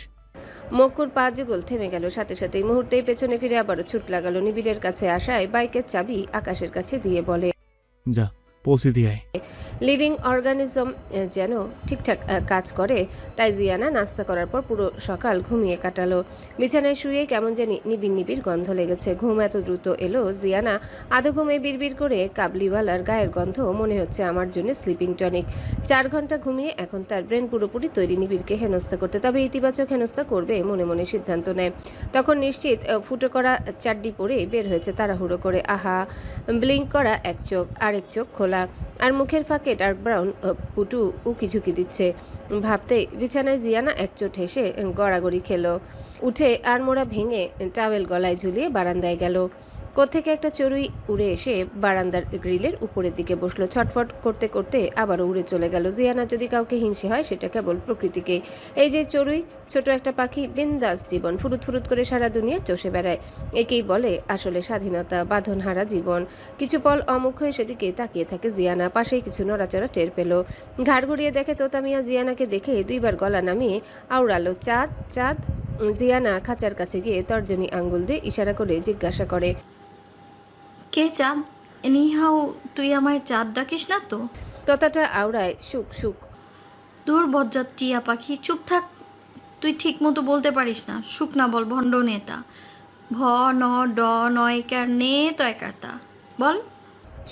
B: মক্কুর পা যুগল থেমে গেল, সাথে সাথেই মুহূর্তেই পেছনে ফিরে আবারও ছুট লাগালো। নিবিড়ের কাছে আসায় বাইকের চাবি আকাশের কাছে দিয়ে বলে,
A: যা পৌঁছে দিয়ে আয়।
B: লিভিং অর্গানিজম যেন ঠিকঠাক কাজ করে, তাই জিয়ানা নাস্তা করার পর পুরো সকাল ঘুমিয়ে কাটালো। বিছানায় শুয়ে কেমন জানি নিবিড় নিবিড় গন্ধ লেগেছে। ঘুম এত দ্রুত এলো জিয়ানা আধো ঘুমে বিড়বিড় করে, কাবলিওয়ালার গায়ের গন্ধ, মনে হচ্ছে আমার জন্য স্লিপিং টনিক। 4 ঘন্টা ঘুমিয়ে এখন তার ব্রেন পুরোপুরি তৈরি নিবিড়কে হেনস্থা করতে। তবে ইতিবাচক হেনস্থা করবে মনে মনে সিদ্ধান্ত নেয়। তখন নিশ্চিত ফুটো করা চাড্ডি পরে বের হয়েছে তাড়াহুড়ো করে। আহা, ব্লিঙ্ক করা এক চোখ, আরেক চোখ খোলা, আর মুখের ফাঁকে ডার্ক ব্রাউন পুটু উকি ঝুঁকি দিচ্ছে। ভাবতেই বিছানায় জিয়ানা একচোট হেসে গড়াগড়ি খেলো। উঠে আড়মোড়া ভেঙে টাওয়েল গলায় ঝুলিয়ে বারান্দায় গেল। কোত্থেকে একটা চড়ুই উড়ে এসে বারান্দার গ্রিলের উপরের দিকে বসলো। ছটফট করতে করতে আবারও উড়ে চলে গেল। জিয়ানা যদি কাউকে হিংসে হয় সেটা কেবল প্রকৃতিকে। এই যে চড়ুই, ছোট একটা পাখি, বিন্দাস জীবন, ফুরুত ফুরুত করে সারা দুনিয়া চষে বেড়ায়। একেই বলে আসলে স্বাধীনতা, বাঁধনহারা জীবন। কিছু পল অমুখ হয়ে সেদিকে তাকিয়ে থাকে জিয়ানা। পাশেই কিছু নড়াচড়া টের পেল। ঘাড় ঘুরিয়ে দেখে তোতা মিয়া জিয়ানাকে দেখে 2বার গলা নামিয়ে আওড়ালো, চাঁদ চাঁদ। জিয়ানা খাঁচার কাছে গিয়ে তর্জনী আঙ্গুল দিয়ে ইশারা করে জিজ্ঞাসা করে,
C: কে চাঁদ? এনিহাও তুই আমায় চাঁদ ডাকিস না তো?
B: তোতাটা আওড়ায় সুখ সুখ।
C: দূর বজ্জাত টিয়া পাখি, চুপ থাক। তুই ঠিক মতো বলতে পারিস না। সুখ না বল, ভণ্ড নেতা। ভ ন ড নয়কার নে তয়কার তা বল।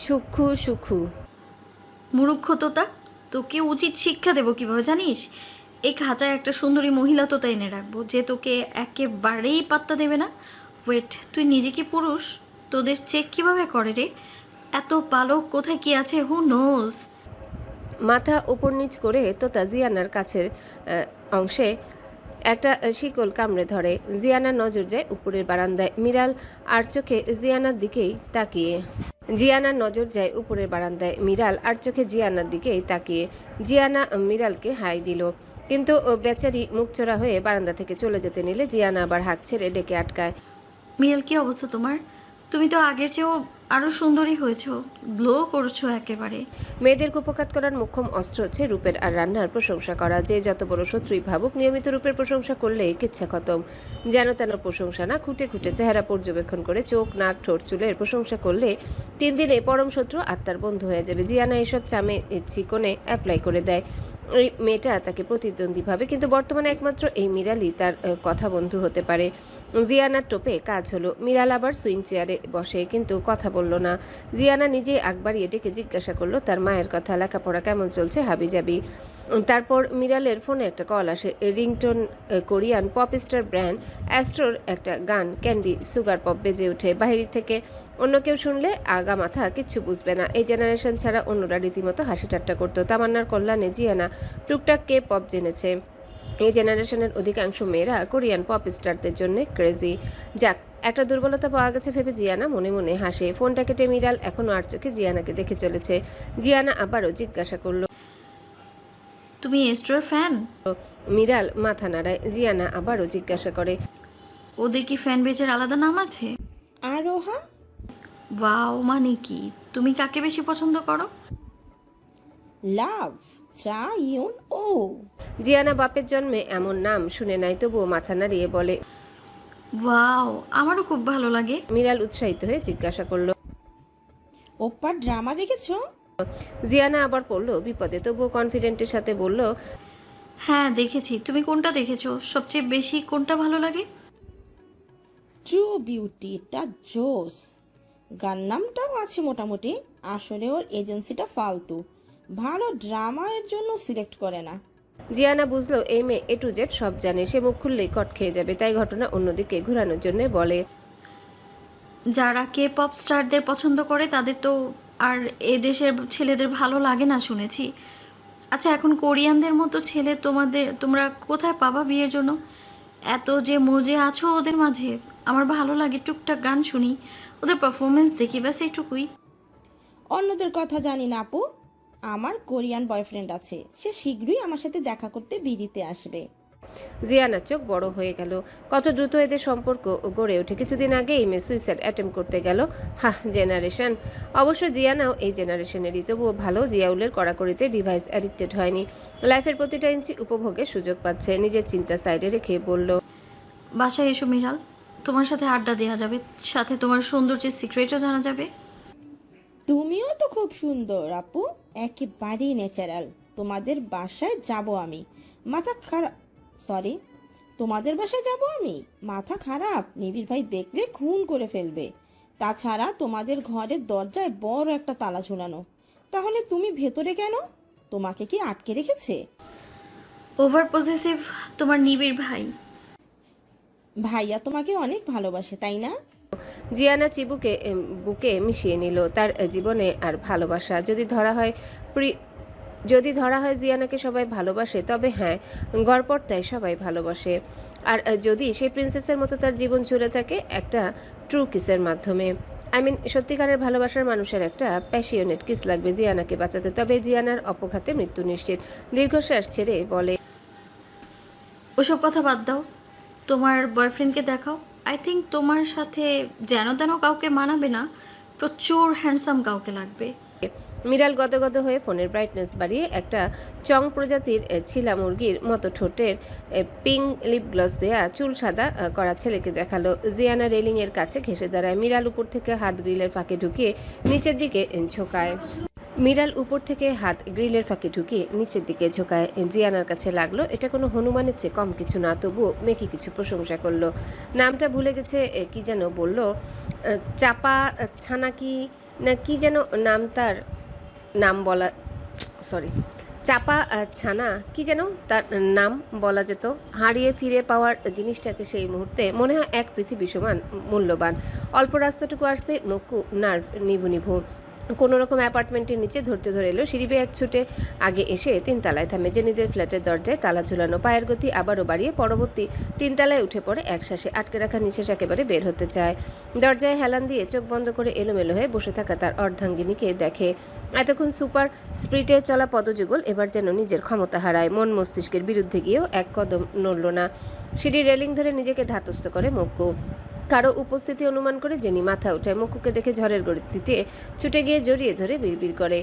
B: সুখু সুখু।
C: মুরুক্ষ তোতা, তোকে উচিত শিক্ষা দেবো কিভাবে জানিস? এই খাঁচায় একটা সুন্দরী মহিলা তোতা এনে রাখবো, যে তোকে একেবারেই পাত্তা দেবে না। ওয়েট, তুই নিজে কি পুরুষ? তোদের চেক কিভাবে করে রে? এত পালক কোথায় কি আছে, হু নোজ?
B: মাথা উপর নিচ করে তোতা জিয়ানার কাছের অংশে একটা শিকল কামড়ে ধরে। জিয়ানার নজর যায় উপরের বারান্দায়। মিরাল আর চোখে জিয়ানার দিকেই তাকিয়ে। জিয়ানার দিকেই তাকিয়ে জিয়ানা মিরালকে হাই দিল, কিন্তু বেচারি মুখচোরা হয়ে বারান্দা থেকে চলে যেতে নিলে জিয়ানা আবার হাঁক ছেড়ে ডেকে আটকায়।
C: মিরাল, কি অবস্থা তোমার? তুমি তো আগের চেয়েও আরো সুন্দরী হয়েছো, গ্লো করছো একেবারে।
B: মেয়েদের কুপকাত করার মোক্ষম অস্ত্র হচ্ছে রূপের আর রান্নার প্রশংসা করা। যে যত বড় শত্রুই ভাবুক, নিয়মিত রূপের প্রশংসা করলে কিচ্ছা খতম। যেন তেন প্রশংসা না, খুঁটে খুঁটে চেহারা পর্যবেক্ষণ করে চোখ নাক ঠোঁট চুলের প্রশংসা করলে 3 দিনে পরম শত্রু আত্মার বন্ধু হয়ে যাবে। জিয়ানা এসব চামে চিকনে অ্যাপ্লাই করে দেয়। এই মেয়েটা তাকে প্রতিদ্বন্দ্বী ভাবে, কিন্তু বর্তমানে একমাত্র এই মিরালই তার কথা বন্ধু হতে পারে। জিয়ানার টোপে কাজ হলো। মিরাল আবার সুইং চেয়ারে বসে, কিন্তু কথা বলল না। জিয়ানা নিজে আগ বাড়িয়ে ডেকে জিজ্ঞাসা করলো তার মায়ের কথা, লেখাপড়া কেমন চলছে, হাবিজাবি। তারপর মিরালের ফোনে একটা কল আসে। Ringtone Korean pop star brand অ্যাস্ট্রোর একটা গান ক্যান্ডি সুগার পপ বেজে ওঠে। বাইরে থেকে অন্য কেউ শুনলে আগা মাথা কিচ্ছু বুঝবে না। এই জেনারেশন ছাড়া অন্যরা রীতিমতো হাসি ঠাট্টা করতো। তামান্নার কল্যাণে জিয়ানা টুকটাক কে পপ জেনেছে। এই জেনারেশনের অধিকাংশ মেয়েরা কোরিয়ান পপ স্টারদের জন্য ক্রেজি। যাক, একটা দুর্বলতা পাওয়া গেছে ভেবে জিয়ানা মনে মনে হাসে। ফোনটা কেটে মিরাল এখনো আর চোখে জিয়ানাকে দেখে চলেছে। জিয়ানা আবারও জিজ্ঞাসা করলো,
C: তুমি এস্ট্রোর ফ্যান?
B: মিরাল মাথা নাড়ায়। জিয়ানা আবারও জিজ্ঞাসা করে,
C: ওদের কি ফ্যান বেজের আলাদা নাম আছে?
D: আরোহা?
C: ওয়াও, মানে কি? তুমি কাকে বেশি পছন্দ করো?
D: লাভ চা ইউন ও।
B: জিয়ানা বাপের জন্মে এমন নাম শুনে নাই, তবুও মাথা নাড়িয়ে বলে।
C: ওয়াও, আমারও খুব ভালো লাগে।
B: মিরাল উৎসাহিত হয়ে জিজ্ঞাসা করলো,
D: ওপ্পার ড্রামা দেখেছো?
B: জিয়ানা আবার পড়লো বিপদে, তবুও কনফিডেন্টের সাথে বলল,
C: হ্যাঁ দেখেছি। তুমি কোনটা দেখেছো? সবচেয়ে বেশি কোনটা ভালো লাগে?
D: ট্রু বিউটি, এটা জোস। গান নামটাও আছে মোটামুটি। আসলে ওর এজেন্সিটা ফালতু, ভালো ড্রামা এর জন্য সিলেক্ট করে না।
B: জিয়ানা বুঝলো এই মেয়ে এ টু জেড সব জানে, সে মুখ খুললেই কট খেয়ে যাবে। তাই ঘটনা অন্যদিকে ঘোরানোর জন্য বলে,
C: যারা কে পপ স্টারদের পছন্দ করে তাদের তো আর এ দেশের ছেলেদের ভালো লাগে না শুনেছি। আচ্ছা, এখন কোরিয়ানদের মতো ছেলে তোমরা কোথায় পাবা বিয়ের জন্য? এত যে মজে আছো ওদের মাঝে। আমার ভালো লাগে, টুকটাক গান শুনি, ওদের পারফরমেন্স দেখি, ব্যাস এইটুকুই।
D: অন্যদের কথা জানি না আপু। আমার কোরিয়ান বয়ফ্রেন্ড আছে, সে শীঘ্রই আমার সাথে দেখা করতে বিড়িতে আসবে।
B: জিয়ানার চোখ বড় হয়ে গেল। কত দ্রুত এদের সম্পর্ক গড়ে ওঠে। কিছুদিন আগে এই মেয়ে সুইসাইড অ্যাটেম্প করতে গেল। জেনারেশন। অবশ্য জিয়ানাও এই জেনারেশনেরই, তবুও ভালো জিয়াউলের কড়াকড়িতে ডিভাইস অ্যাডিক্টেড হয়নি। লাইফের প্রতিটা ইঞ্চি উপভোগের সুযোগ পাচ্ছে। নিজের চিন্তা সাইডে রেখে বলল,
C: বাসায় এসো মিরাল, তোমার সাথে আড্ডা দেওয়া যাবে, সাথে তোমার সৌন্দর্যের সিক্রেটও জানা যাবে।
D: তুমিও তো খুব সুন্দর আপু, একেবারেই ন্যাচারাল। তোমাদের বাসায় যাব আমি, মাথা খারাপ। সরি, তোমাদের বাসায় যাব আমি, মাথা খারাপ। নিবিড় ভাই দেখলে খুন করে ফেলবে। তাছাড়া তোমাদের ঘরের দরজায় বড় একটা তালা ঝুলানো। তাহলে তুমি ভেতরে কেন? তোমাকে কি আটকে রেখেছে?
C: ওভার পজেসিভ তোমার নিবিড় ভাই।
D: ভাইয়া তোমাকে অনেক ভালোবাসে, তাই না?
B: জিয়ানা চিবুকে বুকে মিশিয়ে নিল। তার জীবনে আর ভালোবাসা যদি ধরা হয় জিয়ানাকে সবাই ভালোবাসে, তবে হ্যাঁ, গড়পড়তায় সবাই ভালোবাসে। আর যদি সে প্রিন্সেসের মতো তার জীবন জুড়ে থাকে একটা ট্রু কিসের মাধ্যমে। সত্যিকারের ভালোবাসার মানুষের একটা প্যাশিয়নেট কিস লাগবে জিয়ানাকে বাঁচাতে। তবে জিয়ানার অপঘাতে মৃত্যু নিশ্চিত। দীর্ঘশ্বাস ছেড়ে বলে,
C: ওসব কথা বাদ দাও, তোমার বয়ফ্রেন্ডকে দেখাও। আই থিঙ্ক তোমার সাথে যেন তেন কাউকে মানাবে না, প্রচুর হ্যান্ডসাম কাউকে লাগবে।
B: মিরাল গদগদ হয়ে ফোনের ব্রাইটনেস বাড়িয়ে একটা চং প্রজাতির ছিলা মুরগির মতো ঠোঁটের পিঙ্ক লিপ গ্লস দেয়া চুল সাদা করা ছেলেকে দেখালো। জিয়ানা রেলিং এর কাছে ঘেঁষে দাঁড়ায়। মিরাল উপর থেকে হাত গ্রিলের ফাঁকে ঢুকিয়ে নিচের দিকে ঝোঁকায়। জিয়ানার কাছে লাগলো এটা কোনো হনুমানের চেয়ে কম কিছু না, তবুও মেকি কিছু প্রশংসা করলো। নামটা ভুলে গেছে, কি যেন বলল, চাপা ছানা কি না কি যেন নাম, তার নাম বলা, চাপা ছানা কি যেন তার নাম বলা যেত। হারিয়ে ফিরে পাওয়ার জিনিসটাকে সেই মুহূর্তে মনে হয় এক পৃথিবী সমান মূল্যবান। অল্প রাস্তাটুকু আসতে মক্কু নার্ভ নিভু কোনো রকম অ্যাপার্টমেন্টের নিচে ধরে এলো। সিঁড়ি বেয়ে এক ছুটে আগে এসে 3 তলায় থামে। জেনিদের ফ্ল্যাটের দরজায় তালা ঝুলানো। পায়ের গতি আবারও বাড়িয়ে পরবর্তী 3 তলায় উঠে পড়ে একশ্বাসে। আটকে রাখা নিঃশ্বাস একেবারে বের হতে চায়। দরজায় হেলান দিয়ে চোখ বন্ধ করে এলোমেলো হয়ে বসে থাকা তার অর্ধাঙ্গিনীকে দেখে। এতক্ষণ সুপার স্পিডে চলা পদযুগল এবার যেন নিজের ক্ষমতা হারায়। মন মস্তিষ্কের বিরুদ্ধে গিয়েও এক কদম নড়ল না। সিঁড়ির রেলিং ধরে নিজেকে ধাতস্থ করে মক্কু। কারো উপস্থিতি অনুমান করে জেনি মাথা উঠায়। মক্কুকে দেখে ঝড়ের গতিতে ছুটে গিয়ে জড়িয়ে ধরে বিড়বিড় করে,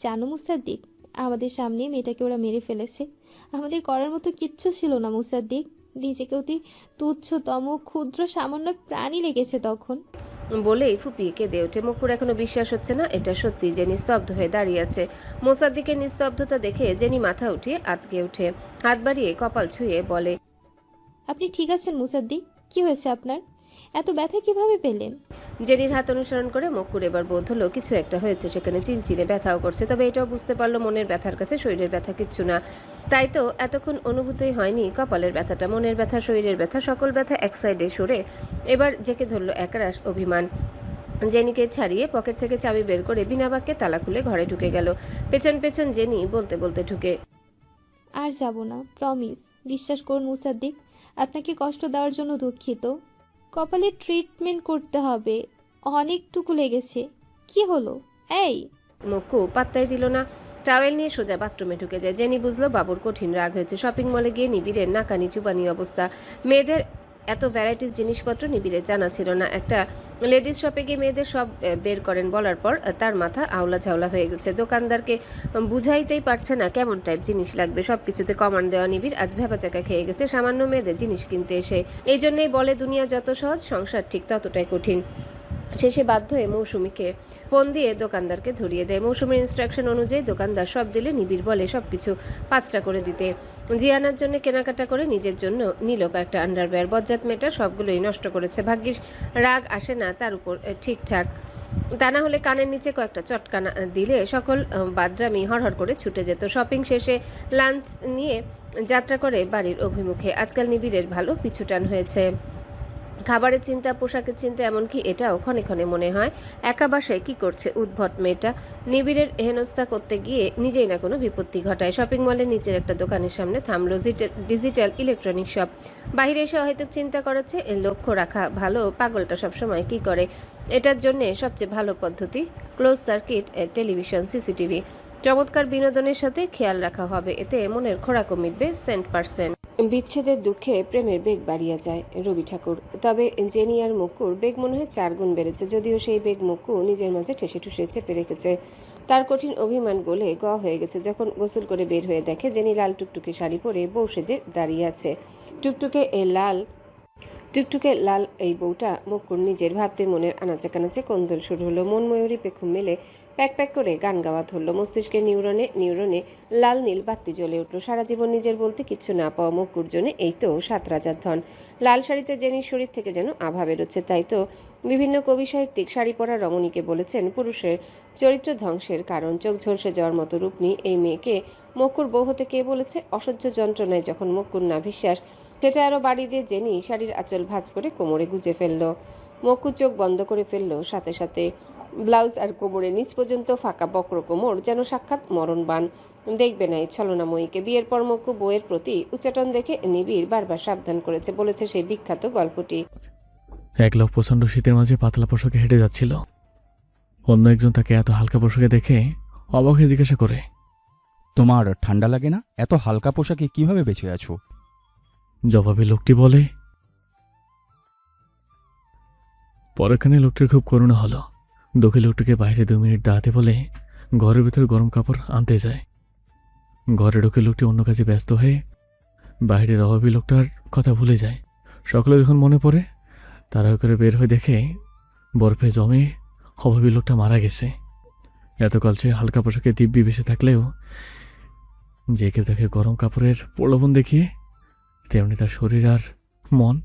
L: জানো মুসাদ্দিক, আমাদের সামনে মেয়েটাকে ওরা মেরে ফেলেছে। আমাদের করার মতো কিচ্ছু ছিল না মুসাদ্দিক। নিজেকে অতি তুচ্ছতম ক্ষুদ্র সামান্য প্রাণী লেগেছে তখন
B: বলেই ফুপিয়ে কেঁদে ওঠে। মক্কুর এখনো বিশ্বাস হচ্ছে না এটা সত্যি। জেনি স্তব্ধ হয়ে দাঁড়িয়ে আছে। মোসাদ্দিকের নিস্তব্ধতা দেখে জেনি মাথা উঠিয়ে আতকে ওঠে। হাত বাড়িয়ে কপাল ছুঁয়ে বলে,
L: আপনি ঠিক আছেন মুসাদ্দিক? কি হয়েছে আপনার? এত ব্যথা কিভাবে পেলেন?
B: জেনির হাত অনুসরণ করে মক্কুর এবার বোধ হলো কিছু একটা হয়েছে, সেখানে চিনচিনে ব্যথাও করছে। তবে এটাও বুঝতে পারলো মনের ব্যথার কাছে শরীরের ব্যথা কিচ্ছু না। তাই তো এতক্ষণ অনুভূতই হয়নি কপালের ব্যথাটা। মনের ব্যথা, শরীরের ব্যথা, সকল ব্যথা এক সাইডে সরে এবার জেকে ধরলো একরাশ অভিমান। জেনিকে ছাড়িয়ে পকেট থেকে চাবি বের করে বিনা বাক্যে তালা খুলে ঘরে ঢুকে গেল। পেছন পেছন জেনি বলতে বলতে ঢুকে,
L: আর যাব না, প্রমিস। বিশ্বাস করুন মুসাদ্দিক, আপনাকে কষ্ট দেওয়ার জন্য দুঃখিত। কপালে ট্রিটমেন্ট করতে হবে, অনেকটুকু লেগেছে। কি হলো? এই
B: মক্কু পাত্তাই দিল না, টাওয়েল নিয়ে সোজা বাথরুমে ঢুকে যায়। জেনি বুঝলো বাবুর কঠিন রাগ হয়েছে। শপিং মলে গিয়ে নিবিড়ের নাকানি চুবানি অবস্থা। মেয়েদের এত ভ্যারাইটিস জিনিসপত্র নিবিড়ের জানা ছিল না। একটা লেডিস শপে গিয়ে মেয়েদের সব বের করেন বলার পর তার মাথা আওলা ঝাওলা হয়ে গেছে। দোকানদারকে বুঝাইতেই পারছে না কেমন টাইপ জিনিস লাগবে। সব কিছুতে কমান্ড দেওয়া নিবিড় আজ ভেবাচাকা খেয়ে গেছে সামান্য মেয়েদের জিনিস কিনতে এসে। এই জন্যই বলে দুনিয়া যত সহজ, সংসার ঠিক ততটাই কঠিন। শেষে বাধ্য হয়ে মৌসুমীকে ফোন দিয়ে দোকানদারকে ধরিয়ে দেয়। মৌসুমীর ইনস্ট্রাকশন অনুযায়ী দোকানদার সব দিলে নিবিড় বলে সবকিছু 5টা করে দিতে। জিয়ানার জন্য কেনাকাটা করে নিজের জন্য নিল কয়েকটা আন্ডারওয়্যার। বজ্জাত মেয়েটা সবগুলোই নষ্ট করেছে। ভাগ্যিস রাগ আসে না তার উপর ঠিকঠাক, তা না হলে কানের নিচে কয়েকটা চটকানা দিলে সকল বাদরামি হরহর করে ছুটে যেত। শপিং শেষে লাঞ্চ নিয়ে যাত্রা করে বাড়ির অভিমুখে। আজকাল নিবিড়ের ভালো পিছুটান হয়েছে। খাবারের চিন্তা, পোশাকের চিন্তা, এমনকি এটাও ক্ষণে ক্ষণে মনে হয় একা বাসায় কি করছে উদ্ভট মেয়েটা। নিবিড়ের হেনস্থা করতে গিয়ে নিজেই না কোনো বিপত্তি ঘটায়। শপিং মলের নিচের একটা দোকানের সামনে থামলো। Digital electronic shop. বাইরে এসে হয়তো চিন্তা করাচ্ছে লক্ষ্য রাখা ভালো, পাগলটা সবসময় কি করে। এটার জন্য সবচেয়ে ভালো পদ্ধতি ক্লোজ সার্কিট টেলিভিশন, সিসিটিভি। চমৎকার বিনোদনের সাথে খেয়াল রাখা হবে, এতে মনের খোরাকও মিটবে 100%। বিচ্ছেদের দুঃখে প্রেমের বেগ বাড়িয়া যায় রবি ঠাকুর। তবে জেনি আর মুক্কুর বেগ মনে হয় 4 গুণ বেড়েছে, যদিও সেই বেগ মুক্কু নিজের মাঝে ঠেসে ঠুসে চেপে রেখেছে। তার কঠিন অভিমান গলে হয়ে গেছে যখন গোসল করে বের হয়ে দেখে জেনি লাল টুকটুকে শাড়ি পরে বউ সেজে দাঁড়িয়ে আছে। টুকটুকে লাল এই বউটা মুক্কুর নিজের। ভাবতে মনের আনাচে কানাচে কোন্দল শুরু হলো। মন ময়ূরী পেখম মেলে প্যাক প্যাক করে গান গাওয়া ধরলো। মস্তিষ্কে নিউরনে লাল নীল বাতি জ্বলে উঠলো। সারা জীবন নিজের বলতে কিছু না পাওয়া মুক্কুর জন্য এই তো 7 রাজার ধন। লাল শাড়িতে জেনির শরীর থেকে যেন আভা বেরোচ্ছে। তাই তো বিভিন্ন কবি সাহিত্যিক শাড়ি পরা রমণীকে বলেছেন পুরুষের চরিত্র ধ্বংসের কারণ। চোখ ঝলসে যাওয়ার মতো রূপনী এই মেয়েকে মুক্কুর বউ হতে কে বলেছে? অসহ্য যন্ত্রণায় যখন মুক্কুর না বিশ্বাস, সেটা আরো বাড়ি দিয়ে জেনি শাড়ির আঁচল ভাঁজ করে কোমরে গুজে ফেললো। মুক্কু চোখ বন্ধ করে ফেললো সাথে সাথে। ব্লাউজ আর কোমরে নিচ পর্যন্ত ফাঁকা বক্র কোমর, যেন সাক্ষাৎ মরণবান। দেখবে না এই ছলনাময়ীকে। বিয়ের পর মুক্কু বউয়ের প্রতি উচ্চাটন দেখে নিবিড় বারবার সাবধান করেছে, বলেছে সেই বিখ্যাত গল্পটি।
A: এক লোক প্রচণ্ড শীতের মাঝে পাতলা পোশাকে হেঁটে যাচ্ছিল। অন্য একজন তাকে এত হালকা পোশাকে দেখে অবাক হয়ে জিজ্ঞাসা করে,
I: তোমার ঠান্ডা লাগে না? এত হালকা পোশাকে কিভাবে বেঁচে আছো?
A: জবাবে লোকটি বলে, পরক্ষণে লোকটির খুব করুণা হলো। দুঃখী লোকটিকে বাইরে 2 মিনিট দাঁড়াতে বলে ঘরের ভিতরে গরম কাপড় আনতে যায়। ঘরে ঢুকে লোকটি অন্য কাজে ব্যস্ত হয়ে বাইরের অভাবী লোকটার কথা ভুলে যায়। সকালে যখন মনে পড়ে তারা করে বের হয়ে দেখে বরফে জমে অভাবী লোকটা মারা গেছে। এতকাল সে হালকা পোশাকে দিব্যি বেঁচে থাকলেও যে কেউ তাকে গরম কাপড়ের প্রলোভন দেখিয়ে তেমনি তার শরীর আর মন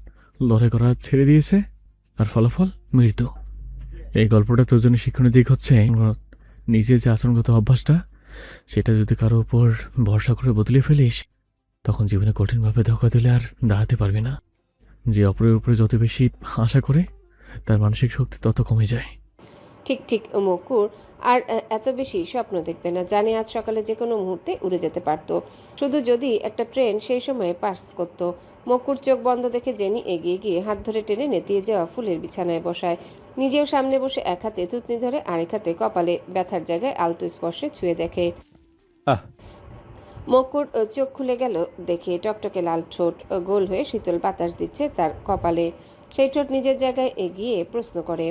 A: লড়াই করা ছেড়ে দিয়েছে, আর ফলাফল মৃত্যু। এই গল্পটা তোর জন্য শিক্ষণীয় দিক হচ্ছে নিজের যে আচরণগত অভ্যাসটা সেটা যদি কারো উপর ভরসা করে বদলে ফেলিস তখন জীবনে কঠিনভাবে ধোঁকা দিলে আর দাঁড়াতে পারবি না। যে অপরের উপরে যত বেশি আশা করে তার মানসিক শক্তি তত কমে যায়।
B: ঠিক মুক্কুর আর এত বেশি স্বপ্ন দেখবে না। জানে আজ সকালে যে কোনো মুহূর্তে উড়ে যেতে পারত, শুধু যদি একটা ট্রেন সেই সময়ে পাস করত। মুক্কুর চোখ বন্ধ দেখে জেনি এগিয়ে গিয়ে হাত ধরে টেনে নেতিয়ে যাওয়া ফুলের বিছানায় বসায়। নিজেও সামনে বসে এক হাতে থুতনি ধরে আরেক হাতে কপালে ব্যথার জায়গায় আলতো স্পর্শে ছুঁয়ে দেখে। মুক্কুর চোখ খুলে গেল দেখে টকটকে লাল ঠোঁট গোল হয়ে শীতল বাতাস দিচ্ছে তার কপালে। সেই ঠোঁট নিজের জায়গায় এগিয়ে প্রশ্ন করে,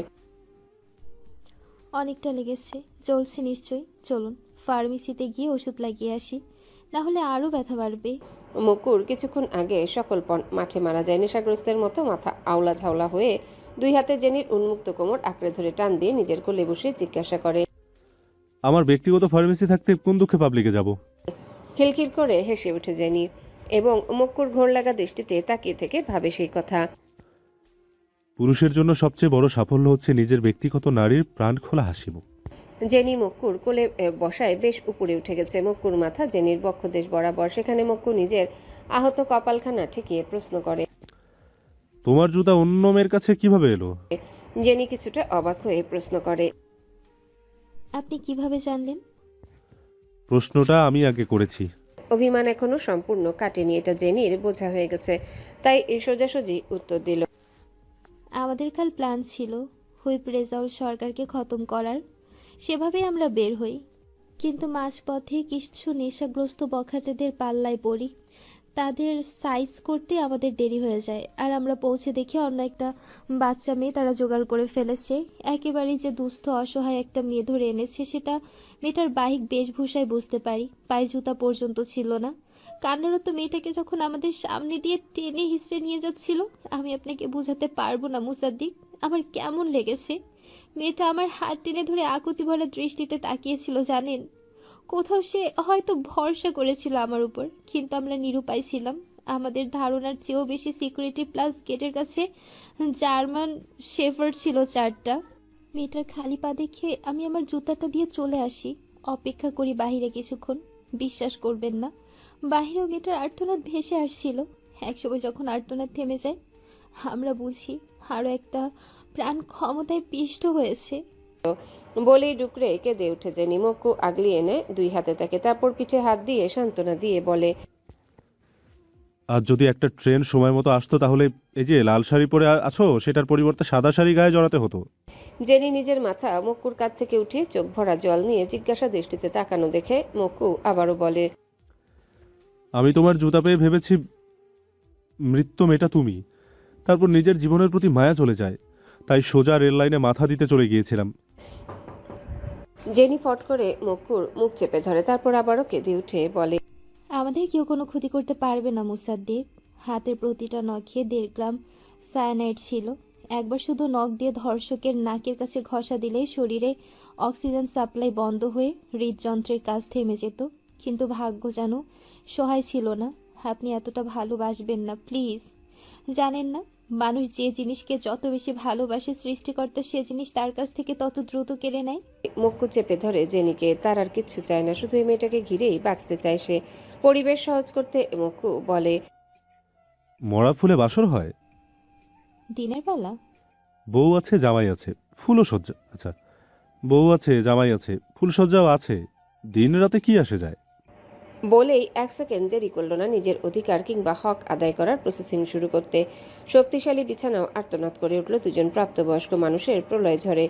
L: অনেকটা লেগেছে, চলছে নিশ্চয়ই। চলুন ফার্মেসিতে গিয়ে ওষুধ লাগিয়ে আসি, না হলে আরও ব্যথা বাড়বে।
B: মুক্কুর কিছুক্ষণ আগে সকল পণ মাঠে মারা যায়। নেশাগ্রস্তের মতো মাথা আওলা ঝাওলা হয়ে 2 হাতে জেনির উন্মুক্ত কোমর আঁকড়ে ধরে টান দিয়ে নিজের কোলে বসে জিজ্ঞাসা করে,
K: আমার ব্যক্তিগত ফার্মেসি থাকতে কোন দুঃখে পাবলিকে যাব?
B: খিলখিল করে হেসে উঠে জেনি এবং মুক্কুর ঘোর লাগা দৃষ্টিতে তাকিয়ে থেকে ভাবে সেই কথা।
K: পুরুষের জন্য সবচেয়ে বড় সাফল্য হচ্ছে নিজের ব্যক্তিগত নারীর প্রাণ খোলা হাসিমুখ।
B: জেনি মক্কুর কোলে বসায় বেশ উপরে উঠে গেছে। মক্কুর মাথা জেনির বক্ষদেশ বরাবর, সেখানে মক্কু নিজের আহত কপালখানা ঠেকিয়ে প্রশ্ন করে,
K: তোমার জুতা অন্য মেয়ের কাছে কিভাবে এলো?
B: জেনি কিছুটা অবাক হয়ে প্রশ্ন করে,
L: আপনি কিভাবে জানলেন?
K: প্রশ্নটা আমি আগে করেছি।
B: অভিমান এখনো সম্পূর্ণ কাটেনি, এটা জেনির বোঝা হয়ে গেছে, তাই এই সোজাসুজি উত্তর দিল,
L: আমাদের কাল প্ল্যান ছিল হুইপ রেজাউল সরকারকে খতম করার, সেভাবেই আমরা বের হই। কিন্তু মাঝপথে কিছু নেশাগ্রস্ত বখাটেদের পাল্লায় পড়ি, তাদের সাইজ করতে আমাদের দেরি হয়ে যায়, আর আমরা পৌঁছে দেখি অন্য একটা বাচ্চা মেয়ে তারা জোগাড় করে ফেলেছে। একেবারেই যে দুস্থ অসহায় একটা মেয়ে ধরে এনেছে সেটা মেয়েটার বাহিক বেশভূষায় বুঝতে পারি, পায়ে জুতা পর্যন্ত ছিল না। কান্নারত মেয়েটাকে যখন আমাদের সামনে দিয়ে টেনে হিসড়ে নিয়ে যাচ্ছিল, আমি আপনাকে বোঝাতে পারবো না মুসাদ্দিক আমার কেমন লেগেছে। মেয়েটা আমার হাত টেনে ধরে আকুতি ভরা দৃষ্টিতে তাকিয়েছিল জানেন। কোথাও সে হয়তো ভরসা করেছিল আমার উপর, কিন্তু আমরা নিরুপায় ছিলাম। আমাদের ধারণার চেয়েও বেশি সিকিউরিটি প্লাস গেটের কাছে জার্মান শেফার্ড ছিল 4টা। মেয়েটার খালি পা দেখে আমি আমার জুতাটা দিয়ে চলে আসি, অপেক্ষা করি বাহিরে কিছুক্ষণ। বিশ্বাস করবেন না, বাহিরেও মেয়েটার আর্তনাদ ভেসে আসছিল। একসময় যখন আর্তনাদ থেমে যায় আমরা বুঝি আরও একটা প্রাণ ক্ষমতায় পিষ্ট হয়েছে।
B: বলেই ডুকরে কেঁদে উঠে জেনি। মক্কু আগলিয়ে নেয় 2 হাতে তাকে, তারপর পিঠে হাত দিয়ে সান্ত্বনা দিয়ে বলে,
K: আর যদি একটা ট্রেন সময় মতো আসতো তাহলে এই যে লাল শাড়ি পরে আছো সেটার পরিবর্তে সাদা শাড়ি গায়ে জড়াতে হতো।
B: জেনি নিজের মাথা মক্কুর কাঁধ থেকে উঠিয়ে চোখ ভরা জল নিয়ে জিজ্ঞাসা দৃষ্টিতে তাকানো দেখে মক্কু আবারও বলে,
K: আমি তোমার জুতা পেয়ে ভেবেছি মৃত্যু মেয়েটা তুমি, তারপর নিজের জীবনের প্রতি মায়া চলে যায়, তাই সোজা রেল লাইনে মাথা দিতে চলে গিয়েছিলাম।
B: জেনি ফট করে মক্কুর মুখ চেপে ধরে, তারপর আবারও কেঁদে উঠে বলে,
L: আমাদের কেউ কোনো ক্ষতি করতে পারবে না মুসাদ্দিক। হাতের প্রতিটা নখে 1.5 গ্রাম সায়ানাইড ছিল। একবার শুধু নখ দিয়ে ধর্ষকের নাকের কাছে ঘষা দিলেই শরীরে অক্সিজেন সাপ্লাই বন্ধ হয়ে হৃদযন্ত্রের কাজ থেমে যেত। কিন্তু ভাগ্য যেন সহায় ছিল না। আপনি এতটা ভালোবাসবেন না প্লিজ। জানেন না, মানুষ যে জিনিসকে যত বেশি ভালোবাসে সৃষ্টিকর্তা সে জিনিস তার কাছ থেকে তত দ্রুত কেড়ে নেয়।
B: মক্কু চেপে ধরে জেনিকে, তার আর কিচ্ছু চায় না, শুধু এই মেয়েটাকে ঘিরেই বাঁচতে চায় সে। পরিবেশ সহজ করতে মক্কু বলে,
K: মরা ফুলে বাসর হয়?
L: দিনের বেলা
K: বউ আছে জামাই আছে ফুলও সজ্জা, আচ্ছা বউ আছে জামাই আছে ফুলসজ্জাও আছে, দিন রাতে কি আসে যায়?
B: বলেই 1 সেকেন্ড দেরি করল না নিজের অধিকার কিংবা হক আদায় করার প্রসেসিং শুরু করতে। শক্তিশালী বিছানাও আর্তনাদ করে উঠল 2জন প্রাপ্তবয়স্ক মানুষের প্রলয় ঝরে।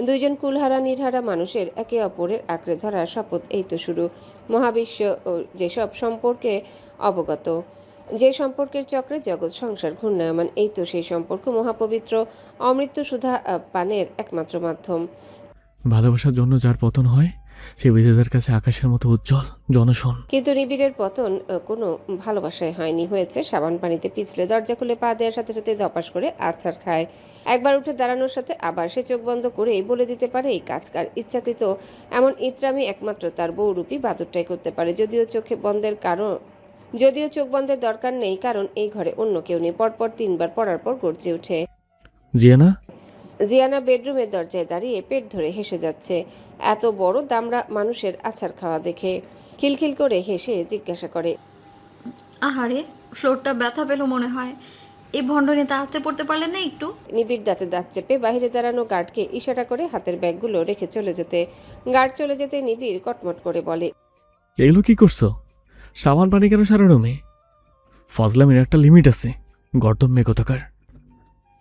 B: 2জন কুলহারা নির্হারা মানুষের একে অপরের আঁকড়ে ধরার শপথ এই তো শুরু। মহাবিশ্ব যেসব সম্পর্কে অবগত, যে সম্পর্কের চক্রে জগৎ সংসার ঘূর্ণায়মান, এই তো সেই সম্পর্ক মহাপবিত্র অমৃত সুধা পানের একমাত্র মাধ্যম।
A: ভালোবাসার জন্য যার পতন হয় সে বিধেদের কাছে আকাশের মতো উজ্জ্বল জনশন।
B: কিন্তু নিবিড়ের পতন কোনো ভালোবাসায় হয়নি, হয়েছে সাবান পানিতে পিছলে। দরজা খুলে পা দেওয়ার সাথে সাথে ধপাস করে আছাড় খায়। একবার উঠে দাঁড়ানোর সাথে আবার সে চোখ বন্ধ করেই বলে দিতে পারে এই কাজকার। ইচ্ছাকৃত এমন ইত্রামি একমাত্র তার বউরূপী বাদরটাই করতে পারে। যদিও চোখ বন্ধের দরকার নেই, কারণ এই ঘরে অন্য কেউ নেই। পরপর 3 বার পড়ার পর গর্জে ওঠে। জিয়ানা বেডরুমের দরজায় দাঁড়িয়ে পেট ধরে হেসে যাচ্ছে এত বড় দামড়া মানুষের আছাড় খাওয়া দেখে। খিলখিল করে হেসে জিজ্ঞাসা করে,
C: আহারে ফ্লোরটা ব্যথা পেল মনে হয়। এই ভণ্ডনীতে আসতে পড়তে পারলেন না একটু?
B: নিবিড় দাঁতে দাঁত চেপে বাহিরে দাঁড়ানো গার্ডকে ইশারা করে হাতের ব্যাগগুলো রেখে চলে যেতে। গার্ড চলে যেতে নিবিড় কটমট করে বলে,
A: এগুলো কি করছো? সাবান পানি কেন সারানো মেয়ে? ফজলামের একটা লিমিট আছে। গর্দম মেয়ে কোথাকার।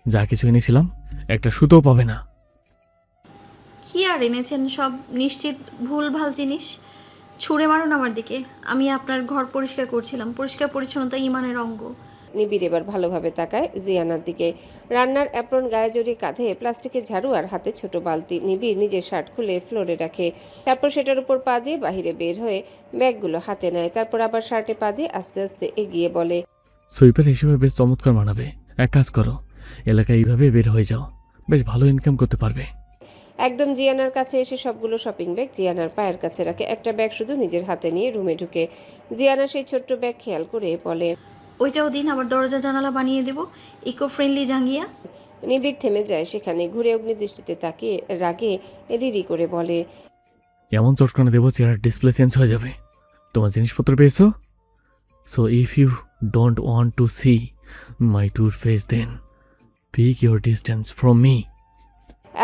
A: যা কিছু এনেছিলাম একটা সুতোও পাবে না।
C: কি আর এনেছেন সব নিশ্চিত ভুলভাল জিনিস। ছুঁড়ে মারুন আমার দিকে। আমি আপনার ঘর পরিষ্কার করছিলাম। পরিষ্কার পরিচ্ছন্নতা ইমানের অঙ্গ।
B: নিবিড় এবার ভালোভাবে তাকায় জিয়ানার দিকে। রান্নার অ্যাপ্রন গায়ে জড়িয়ে, কাঁধে প্লাস্টিকের ঝাড়ু আর হাতে ছোট বালতি। নিবিড় নিজের শার্ট খুলে ফ্লোরে রাখে, তারপর সেটার উপর পা দিয়ে বাহিরে বের হয়ে ব্যাগগুলো হাতে নেয়। তারপর আবার শার্টে পা দিয়ে আস্তে আস্তে এগিয়ে বলে,
A: সুইপার হিসেবে বেশ চমৎকার মানাবে। এক কাজ করো, এলাকায় এইভাবে বের হয়ে যাও, বেশ ভালো ইনকাম করতে পারবে।
B: একদম জিয়ানার কাছে এসে সবগুলো শপিং ব্যাগ জিয়ানার পায়ের কাছে রাখে। একটা ব্যাগ শুধু নিজের হাতে নিয়ে রুমে ঢুকে। জিয়ানা সেই ছোট্ট ব্যাগ খেয়াল করে বলে,
C: ওইটাও দিন, আবার দরজা জানালা বানিয়ে দেব ইকো ফ্রেন্ডলি জাঙ্গিয়া।
B: নিবিড় থেমে যায় সেখানে, ঘুরে অগ্নিদৃষ্টিতে তাকিয়ে রাগে রিরি করে বলে,
A: এমন চটকানা দেবো চেয়ার ডিসপ্লে চেঞ্জ হয়ে যাবে। তোমার জিনিসপত্র পেয়েছো? So if you don't want to see my true face then pick your distance from me.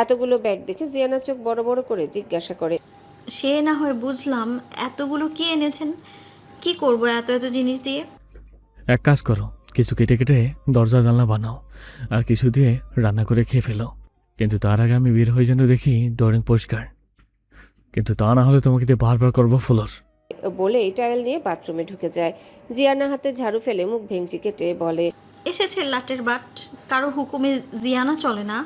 B: এতগুলো ব্যাগ দেখে জিয়ানা চোখ বড় বড় করে জিজ্ঞাসা করে,
C: সে না হয় বুঝলাম, এতগুলো কি এনেছেন? কি করব এত এত জিনিস দিয়ে?
A: এক কাজ করো, কিছু কেটে কেটে দরজা জানলা বানাও আর কিছু দিয়ে রান্না করে খেয়ে ফেলো। কিন্তু তার আগে আমি বের হয়ে যেন দেখি ড্রয়িং পরিষ্কার, কিন্তু তা না হলে তোমাকে দিয়ে বারবার করবো ফ্লোর।
B: বলে টাওয়েল নিয়ে বাথরুমে ঢুকে যায়। জিয়ানা হাতে ঝাড়ু ফেলে মুখ ভেঙচি কেটে বলে,
C: এসেছে লাটের বাট, কারো হুকুমে জিয়ানা চলে না।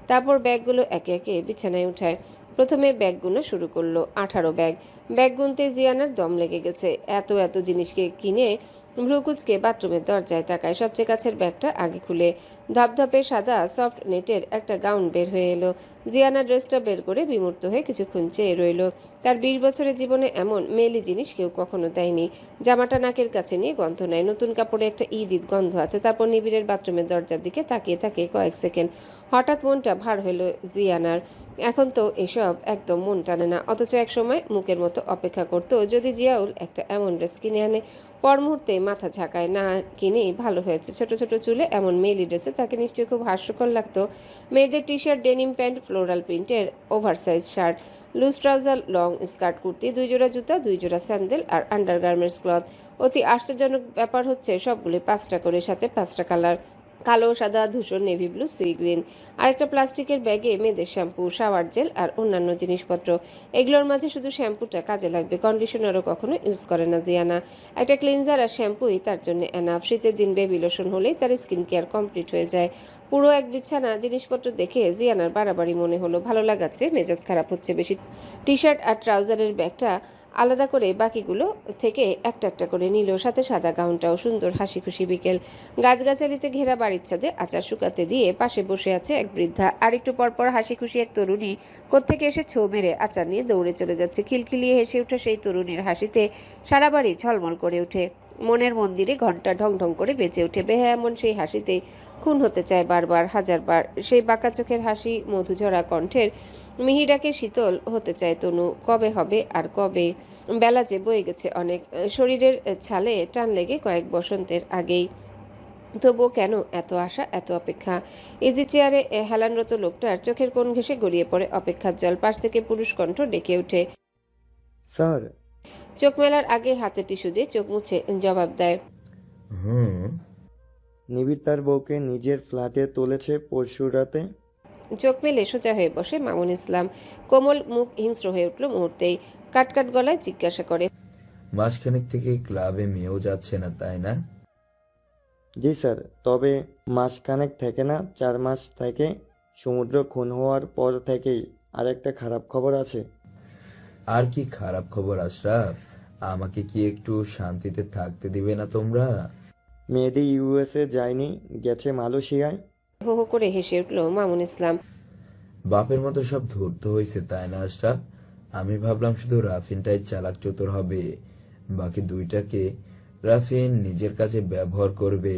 B: তারপর ব্যাগগুলো একে একে বিছানায় উঠায়। প্রথমে ব্যাগ গুনা শুরু করলো, 18 ব্যাগ। ব্যাগ গুনতে জিয়ানার দম লেগে গেছে। এত এত জিনিসকে কিনে ভ্রুকুচকে বাথরুমের দরজায় তাকায়। সবচেয়ে কাছের ব্যাগটা আগে খুলে ধপধপে সাদা সফট নেটের একটা গাউন বের হয়ে এলো। জিয়ানা ড্রেসটা বের করে বিমূর্ত হয়ে কিছুক্ষণ চেয়ে রইল। তার 20 বছরের জীবনে এমন মেলি জিনিস কেউ কখনো দেয়নি। জামাটা নাকের কাছে নিয়ে গন্ধ নেয়, নতুন কাপড়ে একটা ঈদ গন্ধ আছে। তারপর নিবিড়ের বাথরুমের দরজার দিকে তাকিয়ে থাকে কয়েক সেকেন্ড। হঠাৎ মনটা ভার হলো জিয়ানার। এখন তো এসব একদম মন টানে না, অথচ এক সময় মুখের মতো অপেক্ষা করতো যদি জিয়াউল একটা এমন ড্রেস কিনে আনে। পর মুহূর্তে মাথা ঝাঁকায়, না কিনেই ভালো হয়েছে। ছোট ছোট চুলে এমন মেলি ড্রেসে তাকে নিশ্চয়ই খুব হাস্যকর লাগতো। মেয়েদের T shirt, denim pants, floral প্রিন্টের oversize shirt, loose trouser, long skirt, kurti, 2 জোড়া জুতা, 2 জোড়া স্যান্ডেল আর আন্ডারগার্মেন্টস ক্লথ। অতি আশ্চর্যজনক ব্যাপার হচ্ছে সবগুলি 5টা করে, সাথে 5টা কালার, কালো, সাদা, ধূসর, নেভি ব্লু, সি গ্রিন। আর একটা প্লাস্টিকের ব্যাগে মেয়েদের শ্যাম্পু, শাওয়ার জেল আর অন্যান্য জিনিসপত্র। এগুলোর মাঝে শুধু শ্যাম্পুটা কাজে লাগবে, কন্ডিশনারও কখনো ইউজ করে না জিয়ানা। একটা ক্লিনজার আর শ্যাম্পুই তার জন্য এনাফ। শীতের দিন বেবি লোশন হলেই তার স্কিন কেয়ার কমপ্লিট হয়ে যায়। পুরো এক বিছানা জিনিসপত্র দেখে জিয়ানার বাড়াবাড়ি মনে হলো, ভালো লাগাচ্ছে, মেজাজ খারাপ হচ্ছে বেশি। টি শার্ট আর ট্রাউজারের ব্যাগটা আলাদা করে বাকিগুলো থেকে একটা একটা করে নিল, সাথে সাদা গাউনটাও। সুন্দর হাসি খুশি বিকেল। গাছগাছালিতে ঘেরা বাড়ির ছাদে আচার শুকাতে দিয়ে পাশে বসে আছে এক বৃদ্ধা। আর একটু পরপর হাসি খুশি এক তরুণী কোত্থেকে এসে ছো মেরে আচার নিয়ে দৌড়ে চলে যাচ্ছে। খিলখিলিয়ে হেসে ওঠে সেই তরুণীর হাসিতে সারা বাড়ি ঝলমল করে ওঠে। মনের মন্দিরে ঘন্টা ঢং ঢং করে বেঁচে ওঠে। বেহায়া মন সেই হাসিতে খুন হতে চায় বারবার, হাজারবার। সেই বাঁকা চোখের হাসি, মধুঝরা কণ্ঠের মিহিরাকে শীতল হতে চায় তনু। কবে হবে আর কবে? বেলা যে বয়ে গেছে অনেক, শরীরের ছালে টান লেগে কয়েক বসন্তের আগেই। তবুও কেন এত আশা, এত অপেক্ষা? ইজি চেয়ারে হেলানরত লোকটার চোখের কোণ ঘেঁষে গড়িয়ে পড়ে অপেক্ষার জল। পাশ থেকে পুরুষ কণ্ঠ ডেকে ওঠে,
M: স্যার।
B: চোখ মেলার আগে হাতে টিস্যু দিয়ে চোখ মুছে জবাব দেয়,
M: নিবিড় তার বউকে নিজের ফ্ল্যাটে তুলেছে পরশু রাতে।
B: চোখ মেলে সোজা হয়ে বসে মামুন ইসলাম। কোমল মুখ হিংস্র হয়ে উঠল মুহূর্তেই। কাটকাট গলায় জিজ্ঞাসা করে,
N: মাসখানেক থেকে ক্লাবে মেয়েও যাচ্ছে না, তাই না?
M: জি স্যার, তবে মাসখানেক থেকে না, 4 মাস থেকে। সমুদ্র খুন হওয়ার পর থেকেই। আরেকটা খারাপ খবর আছে।
N: আর কি খারাপ খবর আশরাফ? আমাকে কি একটু শান্তিতে থাকতে দিবে না তোমরা?
M: মেয়েদি ইউএসএ যায়নি, গেছে মালয়েশিয়ায়।
B: হো হো করে হেসে উঠল মামুন ইসলাম।
N: বাপের মতো সব ধূর্ত হয়েছে, তাই না আশরাফ? আমি ভাবলাম শুধু রাফিনটাই চালাক চতুর হবে, বাকি দুইটাকে রাফিন নিজের কাছে ব্যবহার করবে।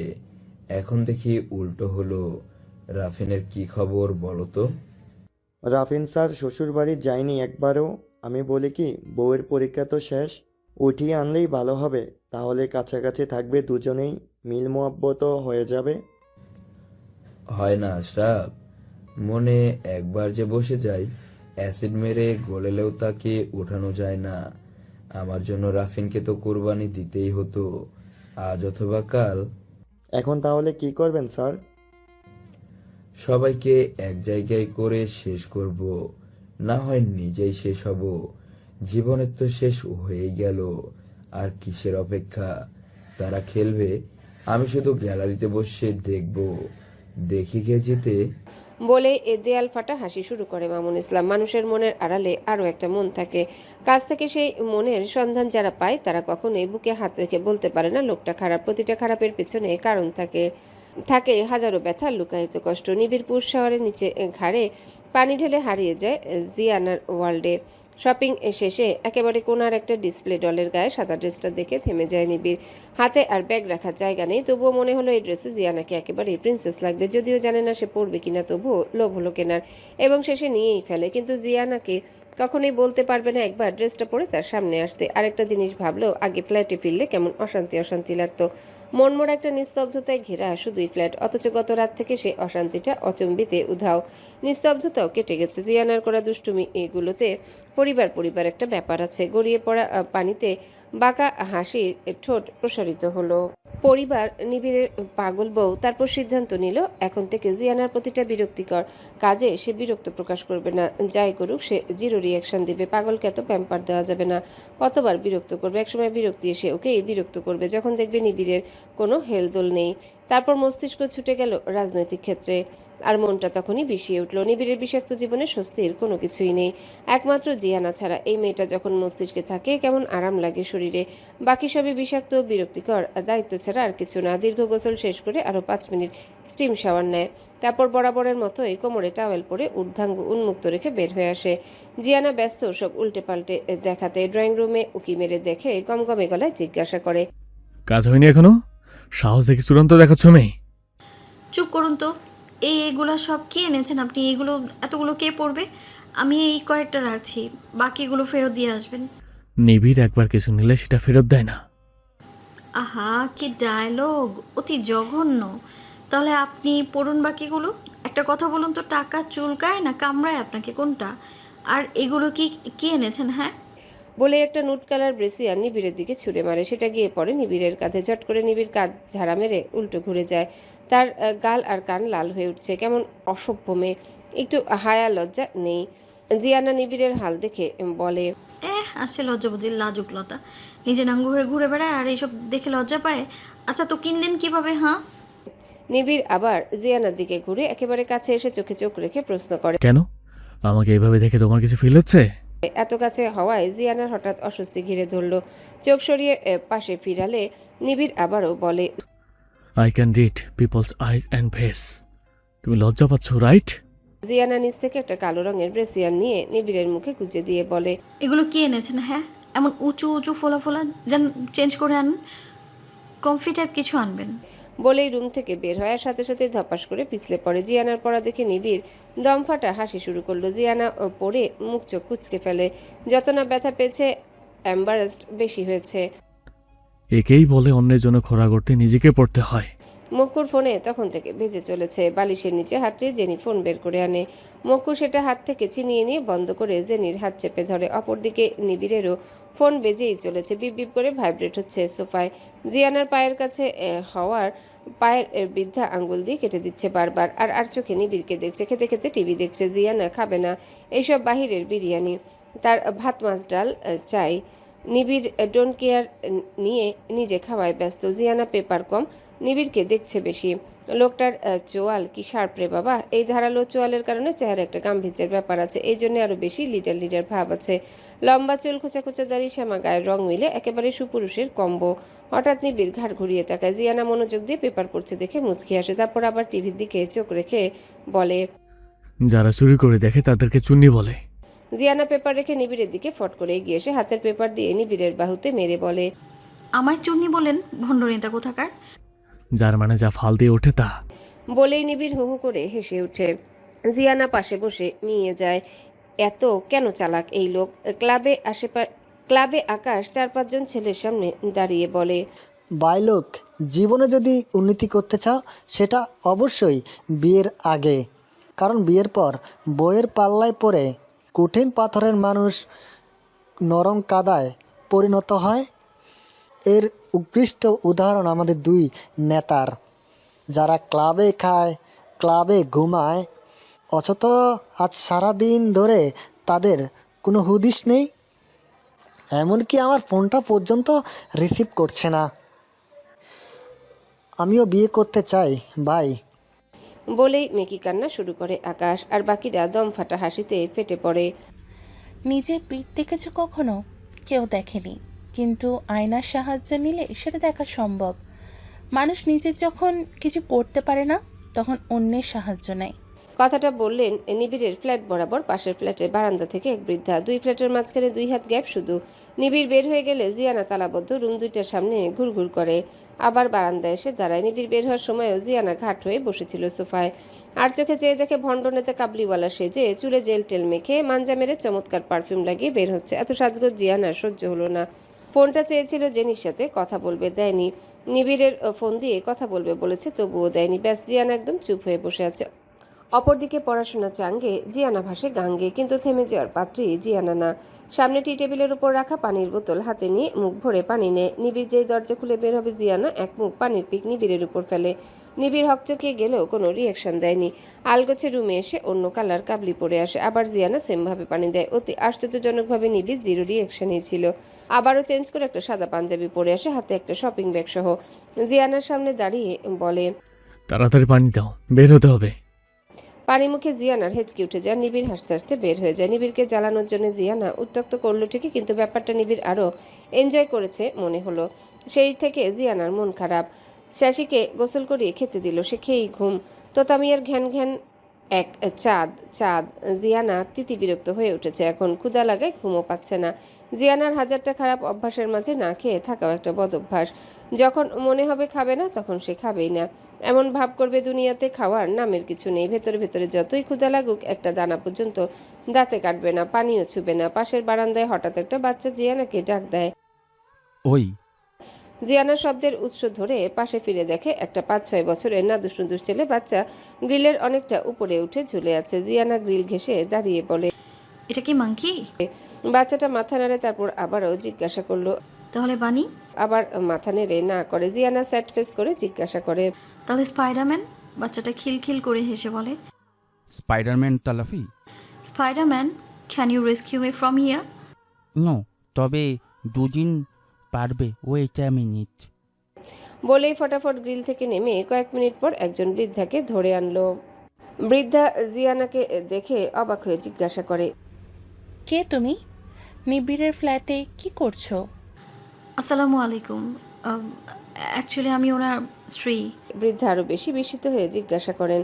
N: এখন দেখি উল্টো হলো। রাফিনের কি খবর বলো তো?
M: রাফিন স্যার শ্বশুর বাড়ি যায়নি একবারও। আমি বলি কি, বউয়ের পরীক্ষা তো শেষ, উঠিয়ে আনলেই ভালো হবে। তাহলে কাছাকাছি থাকবে দুজনেই, মিল মোহাব্বতও হয়ে যাবে।
N: হয় না আশরাফ, মনে একবার যে বসে যায়, অ্যাসিড মেরে গলেলেও তাকে উঠানো যায় না। আমার জন্য রাফিনকে তো কোরবানি দিতেই হতো, আজ অথবা কাল।
M: এখন তাহলে কি করবেন স্যার?
N: সবাইকে এক জায়গায় করে শেষ করব, না হয় নিজেই শেষ হব। জীবনের তো শেষ হয়েই গেল, আর কিসের অপেক্ষা? তারা খেলবে, আমি শুধু গ্যালারিতে বসে দেখব। দেখি কে জিতে।
B: বলে দেয়াল ফাটা হাসি শুরু করে মামুন ইসলাম। মানুষের মনের আড়ালে আরো একটা মন থাকে, কাছ থেকে সেই মনের সন্ধান যারা পায় তারা কখনোই বুকে হাত রেখে বলতে পারে না লোকটা খারাপ। প্রতিটা খারাপের পেছনে কারণ থাকে, থাকে হাজারো ব্যথা, লুকায়িত কষ্ট। নিবিড় পুষ শাওয়ারের নিচে ঘাড়ে পানি ঢেলে হারিয়ে যায় জিয়ানার ওয়ার্ল্ডে। শপিং শেষে একেবারে কোনার একটা ডিসপ্লে ডলের গায়ে সাদা ড্রেসটা দেখে থেমে যায় নিবিড়। হাতে আর ব্যাগ রাখার জায়গা নেই, তবুও মনে হলো এই ড্রেসে জিয়ানাকে একেবারে প্রিন্সেস লাগবে। যদিও জানে না সে পরবে কিনা, তবুও লোভ হলো কেনার এবং শেষে নিয়েই ফেলে। কিন্তু জিয়ানাকে কখনোই বলতে পারবে না একবার ড্রেসটা পরে তার সামনে আসতে। আরেকটা জিনিস ভাবলো, আগে ফ্ল্যাটে ফিরলে কেমন অশান্তি অশান্তি লাগতো। মনমোড়া একটা নিস্তব্ধতায় ঘেরা শুধুই ফ্ল্যাট, অথচ গত রাত থেকে সে অশান্তিটা অচম্বিতে উধাও। নিস্তব্ধতাও কেটে গেছে। জিয়ানার করা দুষ্টুমি এগুলোতে পরিবার একটা ব্যাপার আছে। গড়িয়ে পড়া পানিতে বাঁকা হাসির ঠোঁট প্রসারিত হলো। পরিবার, নিবিড়ের পাগল বউ, তারপর সিদ্ধান্ত নিল এখন থেকে জিয়ানার প্রতিটা বিরক্তিকর কাজে সে বিরক্ত প্রকাশ করবে না। যাই করুক সে জিরো রিয়াকশন দিবে। পাগলকে এত প্যাম্পার দেওয়া যাবে না। কতবার বিরক্ত করবে, একসময় বিরক্তি এসে ওকেই বিরক্ত করবে যখন দেখবে নিবিড়ের কোনো হেলদোল নেই। তারপর মস্তিষ্ক ছুটে গেল রাজনৈতিক ক্ষেত্রে, আর মনটা তখনই বিষিয়ে উঠল। নিবিড়ের বিষাক্ত জীবনে স্বস্তির কোনো কিছুই নেই, একমাত্র জিয়ানা ছাড়া। এই মেয়েটা যখন মস্তিষ্কে থাকে কেমন আরাম লাগে শরীরে। বাকি সবই বিষাক্ত, বিরক্তিকর, দায়িত্ব ছাড়া আর কিছু না। দীর্ঘ গোসল শেষ করে আরও 5 মিনিট স্টিম শাওয়ার নেয়, তারপর বরাবরের মতোই কোমরে টাওয়েল পরে ঊর্ধ্বাঙ্গ উন্মুক্ত রেখে বের হয়ে আসে। জিয়ানা ব্যস্ত সব উল্টে পাল্টে দেখাতে। ড্রয়িং রুমে উকি মেরে দেখে গমগমে গলায় জিজ্ঞাসা করে,
A: কাজ হয়নি এখনো? সাহস দেখে চূড়ান্ত দেখাচ্ছ মেয়ে।
C: চুপ করুন তো। এইগুলো সব কি এনেছেন আপনি? এতগুলো কে পড়বে? আমি এই কয়েকটা রাখছি, বাকিগুলো ফেরত দিয়ে আসবেন।
A: নিবিড় একবার কিছু নিলে সেটা ফেরত দেয় না।
C: আহা, কি ডায়লগ, অতি জঘন্য। তাহলে আপনি পড়ুন বাকিগুলো। একটা কথা বলুন তো, টাকা চুলকায় না কামড়ায় আপনাকে, কোনটা? আর এগুলো কি কি এনেছেন? হ্যাঁ,
B: বলে একটা নুট কালার ব্রেসিয়ার নিবিড়ের দিকে ছুঁড়ে মারে। সেটা গিয়ে পড়ে নিবিড়ের কাঁধে। ঝট করে নিবিড় কাঁধ ঝাড়া মেরে উল্টো ঘুরে যায়। তার গাল আর কান লাল হয়ে উঠছে। কেমন অসভ্য মেয়ে, একটু হায়া লজ্জা নেই। জিয়ানা নিবিড়ের হাল দেখে বলে,
C: আসছে লজ্জা বুঝি, লাজুক লতা। নিজে নাঙ্গু হয়ে ঘুরে বেড়ায় আর এইসব দেখে লজ্জা পায়। আচ্ছা, তো কিনলেন কিভাবে? হ্যাঁ।
B: নিবিড় আবার জিয়ানার দিকে ঘুরে একেবারে কাছে এসে চোখে চোখ রেখে প্রশ্ন করে,
A: কেন? আমাকে এইভাবে দেখে তোমার কিছু ফিল হচ্ছে?
B: এত কাছে হওয়ায় জিয়ানার হঠাৎ অস্বস্তি ঘিরে ধরল। চোখ সরিয়ে পাশে ফিরালে নিবিড় আবারও বলে,
A: I can read people's eyes and face. তুমি লজ্জা পাচ্ছ, রাইট?
B: জিয়ানা নিচ থেকে একটা কালো রঙের ব্রেসিয়ার নিয়ে নিবিড়ের মুখে গুজে দিয়ে বলে,
C: এগুলো কি এনেছেন? হ্যাঁ, এমন উঁচু উঁচু ফোলা ফোলা, যেন চেঞ্জ করে আনুন, কমফি টাইপ কিছু আনবেন।
B: বলেই রুম থেকে বের হয় আর সাথে সাথে ধপাস করে পিছলে পড়ে। জিয়ানার পড়া দেখে নিবিড় দমফাটা হাসি শুরু করলো। জিয়ানা পড়ে মুখ চোখ কুচকে ফেলে। যত না ব্যথা পেয়েছে, এম্বারেসড বেশি হয়েছে।
A: একেই বলে অন্যের জন্য খোরা করতে নিজেকে পড়তে হয়।
B: মক্কুর ফোনে তখন থেকে বেজে চলেছে। বালিশের নিচে হাতড়ে জেনি ফোন বের করে আনে। মক্কু সেটা হাত থেকে ছিনিয়ে নিয়ে বন্ধ করে জেনির হাত চেপে ধরে। অপরদিকে নিবিড়েরও ফোন বেজেই চলেছে। বিপ বিপ করে ভাইব্রেট হচ্ছে সোফায়। জিয়ানার পায়ের কাছে হওয়ার পায়ের বৃদ্ধা আঙ্গুল দিয়ে কেটে দিচ্ছে বারবার। আর চোখে নিবিড়কে দেখছে। খেতে খেতে টিভি দেখছে। জিয়ানা খাবে না এইসব বাহিরের বিরিয়ানি, তার ভাত মাছ ডাল চাই। নিবিড় ডোন্ট কেয়ার নিয়ে নিজে খাওয়ায় ব্যস্ত। জিয়ানা পেপার কম, নিবিড়কে দেখছে বেশি। লোকটার চোয়াল কি শার্প রে বাবা! এই ধারালো চোয়ালের কারণে চেহারা একটা গাম্ভীর্যের ব্যাপার আছে। এই জন্য আরো বেশি লিডার ভাব আছে। লম্বা চুল, খোঁচা খোঁচা দাড়ি, শ্যামা গায়ের রং মিলে একেবারে সুপুরুষের কম্বো। হঠাৎ নিবিড় ঘাড় ঘুরিয়ে তাকায়। জিয়ানা মনোযোগ দিয়ে পেপার পড়ছে দেখে মুচকি আসে। তারপর আবার টিভির দিকে চোখ রেখে বলে,
A: যারা চুরি করে দেখে তাদেরকে চুন্নি বলে।
B: জিয়ানা পেপার রেখে নিবিড়ের দিকে ফট করে এগিয়ে এসে হাতের পেপার দিয়ে নিবিড়ের বাহুতে মেরে বলে,
C: আমায় চুন্নি বলেন, ভণ্ড নেতা কোথাকার।
A: যার মানে যা ফাল দিয়ে ওঠে তা।
B: বলেই নিবিড় হু হু করে হেসে ওঠে। জিয়ানা পাশে বসে মিয়ে যায়। এত কেন চালাক এই লোক! ক্লাবে আকাশ 4-5 জন ছেলের সামনে দাঁড়িয়ে বলে,
J: বাইলোক, জীবনে যদি উন্নতি করতে চাও সেটা অবশ্যই বিয়ের আগে, কারণ বিয়ের পর বইয়ের পাল্লায় পড়ে কঠিন পাথরের মানুষ নরম কাদায় পরিণত হয়। এর উৎকৃষ্ট উদাহরণ আমাদের 2 নেতার, যারা ক্লাবে খায়, ক্লাবে ঘুমায়, অথচ আজ সারাদিন ধরে তাদের কোনো হুদিস নেই। এমনকি আমার ফোনটা পর্যন্ত রিসিভ করছে না। আমিও বিয়ে করতে চাই ভাই।
B: বলেই মেকি কান্না শুরু করে আকাশ। আর বাকিরা দম ফাটা হাসিতে ফেটে পড়ে।
F: নিজের পিঠ দেখেছো কখনো? কেউ দেখেনি, কিন্তু আয়নার সাহায্য নিলে সেটা দেখা সম্ভব। মানুষ নিজের যখন কিছু করতে পারে না, তখন অন্যের সাহায্য নেয়।
B: কথাটা বললেন নিবিড়ের ফ্ল্যাট বরাবর পাশের ফ্ল্যাটের বারান্দা থেকে এক বৃদ্ধা। দুই ফ্ল্যাটের মাঝখানে 2 হাত গ্যাপ শুধু। নিবিড় বের হয়ে গেলে জিয়ানা তালাবদ্ধ রুম দুইটার সামনে ঘুরঘুর করে, আবার বারান্দায় এসে দাঁড়ায়। নিবিড় বের হওয়ার সময়ও জিয়ানা ঘাট হয়ে বসেছিল সোফায়। আর চোখে চেয়ে দেখে ভণ্ড নেতা কাবলিওয়ালা সেজে চুলে জেল টেল মেখে মাঞ্জা মেরে চমৎকার পারফিউম লাগিয়ে বের হচ্ছে। এত সাজগোজ জিয়ানার সহ্য হলো না। ফোনটা চেয়েছিল জেনির সাথে কথা বলবে, দেয়নি। নিবিড়ের ফোন দিয়ে কথা বলবে বলেছে, তবুও দেয়নি। ব্যাস, জিয়ানা একদম চুপ হয়ে বসে আছে। অপরদিকে পড়াশোনা চাঙ্গে জিয়ানা ভাসে গাঙ্গে, কিন্তু থেমে যাওয়ার পাত্রী জিয়ানা না। সামনে টি টেবিলের উপর রাখা পানির বোতল হাতে নিয়ে মুখ ভরে পানি নেয়। নিবিড় যেই দরজা খুলে বের হবে, জিয়ানা এক মুখ পানির পিক নিবিড়ের উপর ফেলে। নিবিড় হকচকিয়ে গেলেও কোনো রিয়াকশন দেয়নি। আলগোছে রুমে এসে অন্য কালার কাবলি পরে আসে, আবার জিয়ানা সেমভাবে পানি দেয়। অতি আশ্চর্যজনকভাবে নিবিড় জিরো রিয়াকশনই ছিল। আবারও চেঞ্জ করে একটা সাদা পাঞ্জাবি পরে আসে, হাতে একটা শপিং ব্যাগ সহ। জিয়ানার সামনে দাঁড়িয়ে বলে,
A: তাড়াতাড়ি পানি দাও, বের হতে হবে।
B: পানি মুখে জিয়ানার হেঁচকি উঠে যায়। নিবিড় হাসতে হাসতে বের হয়ে যায়। নিবিড়কে জ্বালানোর জন্য জিয়ানা উত্ত্যক্ত করলো ঠিকই, কিন্তু ব্যাপারটা নিবিড় আরও এনজয় করেছে মনে হলো। সেই থেকে জিয়ানার মন খারাপ। শাশিকে গোসল করিয়ে খেতে দিল, সে খেয়েই ঘুম। তোতামিয়ার ঘ্যান ঘ্যান এক চাঁদ। জিয়ানা তিতি বিরক্ত হয়ে উঠেছে এখন। ক্ষুধা লাগায় ঘুমও পাচ্ছে না। জিয়ানার হাজারটা খারাপ অভ্যাসের মাঝে না খেয়ে থাকাও একটা বদ অভ্যাস। যখন মনে হবে খাবে না, তখন সে খাবেই না। এমন ভাব করবে দুনিয়াতে খাওয়ার নামের কিছু নেই। ভেতরে ভেতরে যতই ক্ষুধা লাগুক, একটা দানা পর্যন্ত দাঁতে কাটবে না, পানিও ছুবে না। পাশের বারান্দায় হঠাৎ একটা বাচ্চা জিয়ানাকে ডাক দেয়।
I: ওই
B: জিয়ানা শব্দের উৎস ধরে পাশে ফিরে দেখে একটা 5-6 বছরের নাদুস নুদুস ছেলে বাচ্চা গ্রিলের অনেকটা উপরে উঠে ঝুলে আছে। জিয়ানা গ্রিল ঘেঁষে দাঁড়িয়ে বলে,
C: এটা কি মাংকি?
B: বাচ্চাটা মাথা নাড়ে, তারপর আবারও জিজ্ঞাসা করলো।
C: তাহলে বানি?
B: আবার মাথা নেড়ে না করে। জিয়ানা স্যাড ফেস করে জিজ্ঞাসা করে,
C: তাহলে স্পাইডারম্যান? বাচ্চাটা খিলখিল করে হেসে বলে,
I: স্পাইডারম্যান তালাফি?
C: Spiderman, can you rescue me from here?
O: No, তবে দুদিন পারবে, ওয়েট আ মিনিট।
B: বলেই ফটাফট গ্রিল থেকে নেমে কয়েক মিনিট পর একজন বৃদ্ধাকে ধরে আনলো। বৃদ্ধা জিয়ানাকে দেখে অবাক হয়ে জিজ্ঞাসা করে,
F: কে তুমি? নিবিড়ের ফ্ল্যাটে কি করছো?
C: আসসালামু আলাইকুম। অ্যাকচুয়ালি আমি ওনার স্ত্রী।
B: বৃদ্ধা আরো বেশি বিস্মিত হয়ে জিজ্ঞাসা করেন,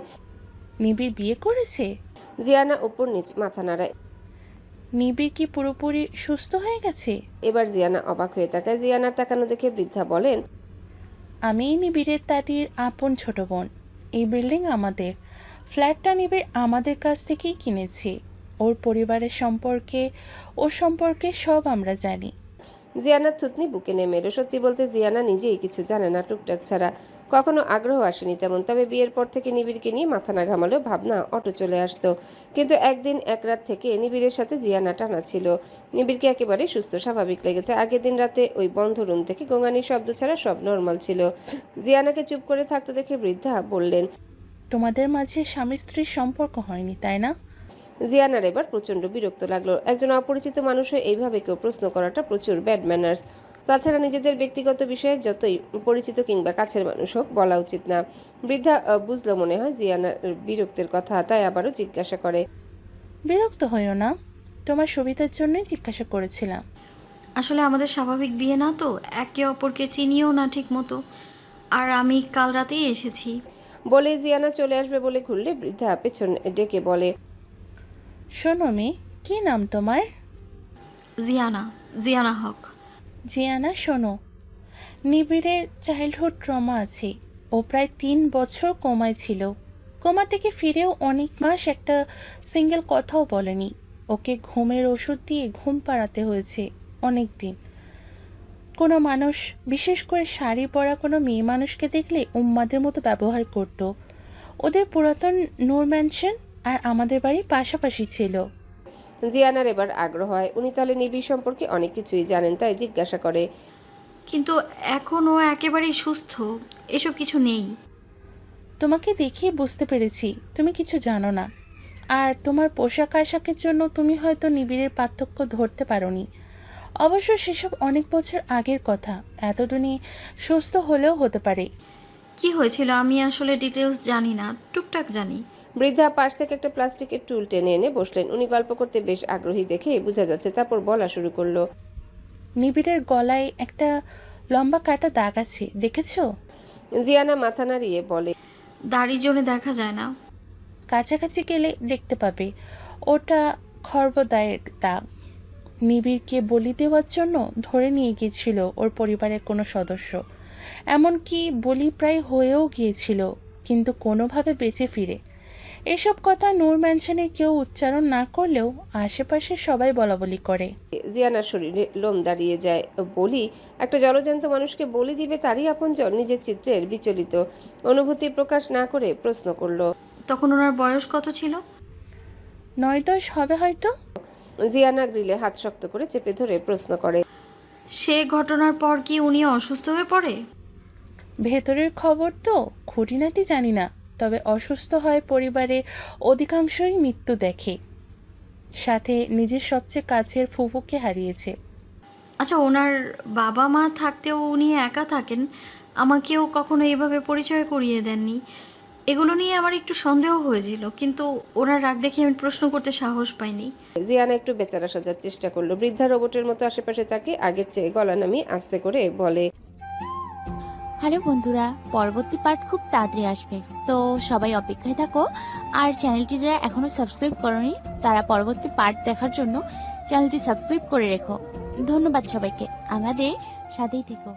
F: নিবিড় বিয়ে করেছে?
B: জিয়ানা উপর নিচ মাথা নাড়ায়।
F: নিবিড় কি পুরোপুরি সুস্থ হয়ে গেছে?
B: এবার জিয়ানা অবাক হয়ে তাকায়। জিয়ানার তাকানো দেখে বৃদ্ধা বলেন,
F: আমি নিবিড়ের দাদির আপন ছোট বোন। এই বিল্ডিং আমাদের, ফ্ল্যাটটা নিবিড় আমাদের কাছ থেকেই কিনেছে। ওর পরিবারের সম্পর্কে, ওর সম্পর্কে সব আমরা জানি।
B: জিয়ানার থুতনি বুকে নেমে এলো। সত্যি বলতে জিয়ানা নিজেই কিছু জানে না, টুকটাক ছাড়া। কখনো আগ্রহ আসেনি তেমন। তবে বিয়ের পর থেকে নিবিড়কে নিয়ে মাথা না ঘামালেও ভাবনা অটো চলে আসতো। কিন্তু একদিন এক রাত থেকে নিবিড়ের সাথে জিয়ানা টানা ছিল। নিবিড়কে একেবারে সুস্থ স্বাভাবিক লেগেছে। আগের দিন রাতে ওই বন্ধ রুম থেকে গোঙানির শব্দ ছাড়া সব নর্মাল ছিল। জিয়ানাকে চুপ করে থাকতে দেখে বৃদ্ধা বললেন,
F: তোমাদের মাঝে স্বামী স্ত্রীর সম্পর্ক হয়নি, তাই না?
B: জিয়ানার এবার প্রচন্ড বিরক্ত লাগলো। একজন অপরিচিত মানুষ হয়ে এইভাবে কেউ প্রশ্ন করাটা প্রচুর ব্যাড ম্যানার্স। তাছাড়া নিজেদের ব্যক্তিগত বিষয়ে যতই পরিচিত কিংবা কাছের মানুষ হোক, বলা উচিত না। বৃদ্ধা বুঝলো মনে হয় জিয়ানার বিরক্তের কথা, তাই আবারও জিজ্ঞাসা করে,
F: বিরক্ত হইও না, তোমার সুবিধার জন্যই জিজ্ঞাসা করেছিলাম।
C: আসলে আমাদের স্বাভাবিক বিয়ে না তো, একে অপরকে চিনিও না ঠিক মতো। আর আমি কাল রাতেই এসেছি।
B: বলে জিয়ানা চলে আসবে বলে ঘুরলে বৃদ্ধা পেছন ডেকে বলে,
F: শোনো মেয়ে, কি নাম তোমার?
C: জিয়ানা হক।
F: জিয়ানা, শোনো, নিবিড়ের চাইল্ডহুড ট্রমা আছে। ও প্রায় 3 বছর কোমায় ছিল। কোমা থেকে ফিরেও অনেক মাস একটা সিঙ্গেল কথাও বলেনি। ওকে ঘুমের ওষুধ দিয়ে ঘুম পাড়াতে হয়েছে অনেক দিন। কোনো মানুষ, বিশেষ করে শাড়ি পরা কোনো মেয়ে মানুষকে দেখলে উম্মাদের মতো ব্যবহার করত। ওদের পুরাতন নূর ম্যানশন আর আমাদের বাড়ি পাশাপাশি ছিল।
B: জিয়ানার এবার আগ্রহ হয়। উনি তাহলে নিবিড় সম্পর্কে অনেক কিছুই জানেন, তাই জিজ্ঞাসা করে,
C: কিন্তু এখনও একেবারেই সুস্থ, এসব কিছু নেই।
F: তোমাকে দেখেই বুঝতে পেরেছি তুমি কিছু জানো না। আর তোমার পোশাক আশাকের জন্য তুমি হয়তো নিবিড়ের পার্থক্য ধরতে পারোনি। অবশ্য সেসব অনেক বছর আগের কথা, এতদিনই সুস্থ হলেও হতে পারে।
C: কি হয়েছিল আমি আসলে ডিটেলস জানি না, টুকটাক জানি।
B: বৃদ্ধা পাশ থেকে একটা প্লাস্টিকের টুল টেনে এনে বসলেন। উনি গল্প করতে বেশ আগ্রহী দেখে বোঝা যাচ্ছে। তারপর বলা শুরু করলো,
F: নিবিড়ের গলায় একটা লম্বা কাটা দাগ আছে, দেখেছো?
B: জিয়ানা মাথা নাড়িয়ে বলে,
C: দাড়ির জন্য দেখা যায় না।
F: কাছাকাছি গেলে দেখতে পাবে ওটা খর্বদায়ের দাগ। নিবিড়কে বলি দেওয়ার জন্য ধরে নিয়ে গিয়েছিল ওর পরিবারের কোনো সদস্য, এমনকি বলি প্রায় হয়েও গিয়েছিল, কিন্তু কোনোভাবে বেঁচে ফিরে। এসব কথা নূর ম্যানশনে কেউ উচ্চারণ না করলেও আশেপাশে সবাই বলাবলি করে।
B: জিয়ানার শরীরে লোম দাঁড়িয়ে যায়। বলি একটা জলজ্যান্ত মানুষকে বলি দিবে তারই আপনজন, নিজের চিত্রের বিচলিত অনুভূতি প্রকাশ না করে প্রশ্ন করলো।
C: তখন ওনার বয়স কত ছিল?
F: 9-10 হবে হয়তো।
B: জিয়ানা গ্রিলে হাত শক্ত করে চেপে ধরে প্রশ্ন করে।
C: সে ঘটনার পর কি উনি অসুস্থ হয়ে পড়ে?
F: ভেতরের খবর তো খুঁটিনাটি জানি না, তবে অসুস্থ হয় পরিবারের অধিকাংশই মৃত্যু দেখে, সাথে নিজের সবচেয়ে কাছের ফুফুকে হারিয়েছে।
C: আচ্ছা, ওনার বাবা মা থাকতেও উনি একা থাকেন, আমাকেও কখনো এভাবে পরিচয় করিয়ে দেননি। এগুলো নিয়ে আমার একটু সন্দেহ হয়েছিল, কিন্তু ওনার রাগ দেখে আমি প্রশ্ন করতে সাহস পাইনি।
B: জিয়ানা একটু বেচারা সাজার চেষ্টা করলো। বৃদ্ধা রোবটের মতো আশেপাশে তাকে আগের চেয়ে গলা নামিয়ে আস্তে করে বলে,
P: হ্যালো বন্ধুরা, পরবর্তী পার্ট খুব তাড়াতাড়ি আসবে, তো সবাই অপেক্ষায় থাকো। আর চ্যানেলটি যারা এখনো সাবস্ক্রাইব করোনি তারা পরবর্তী পার্ট দেখার জন্য চ্যানেলটি সাবস্ক্রাইব করে রেখো। ধন্যবাদ সবাইকে, আমাদের সাথেই থেকো।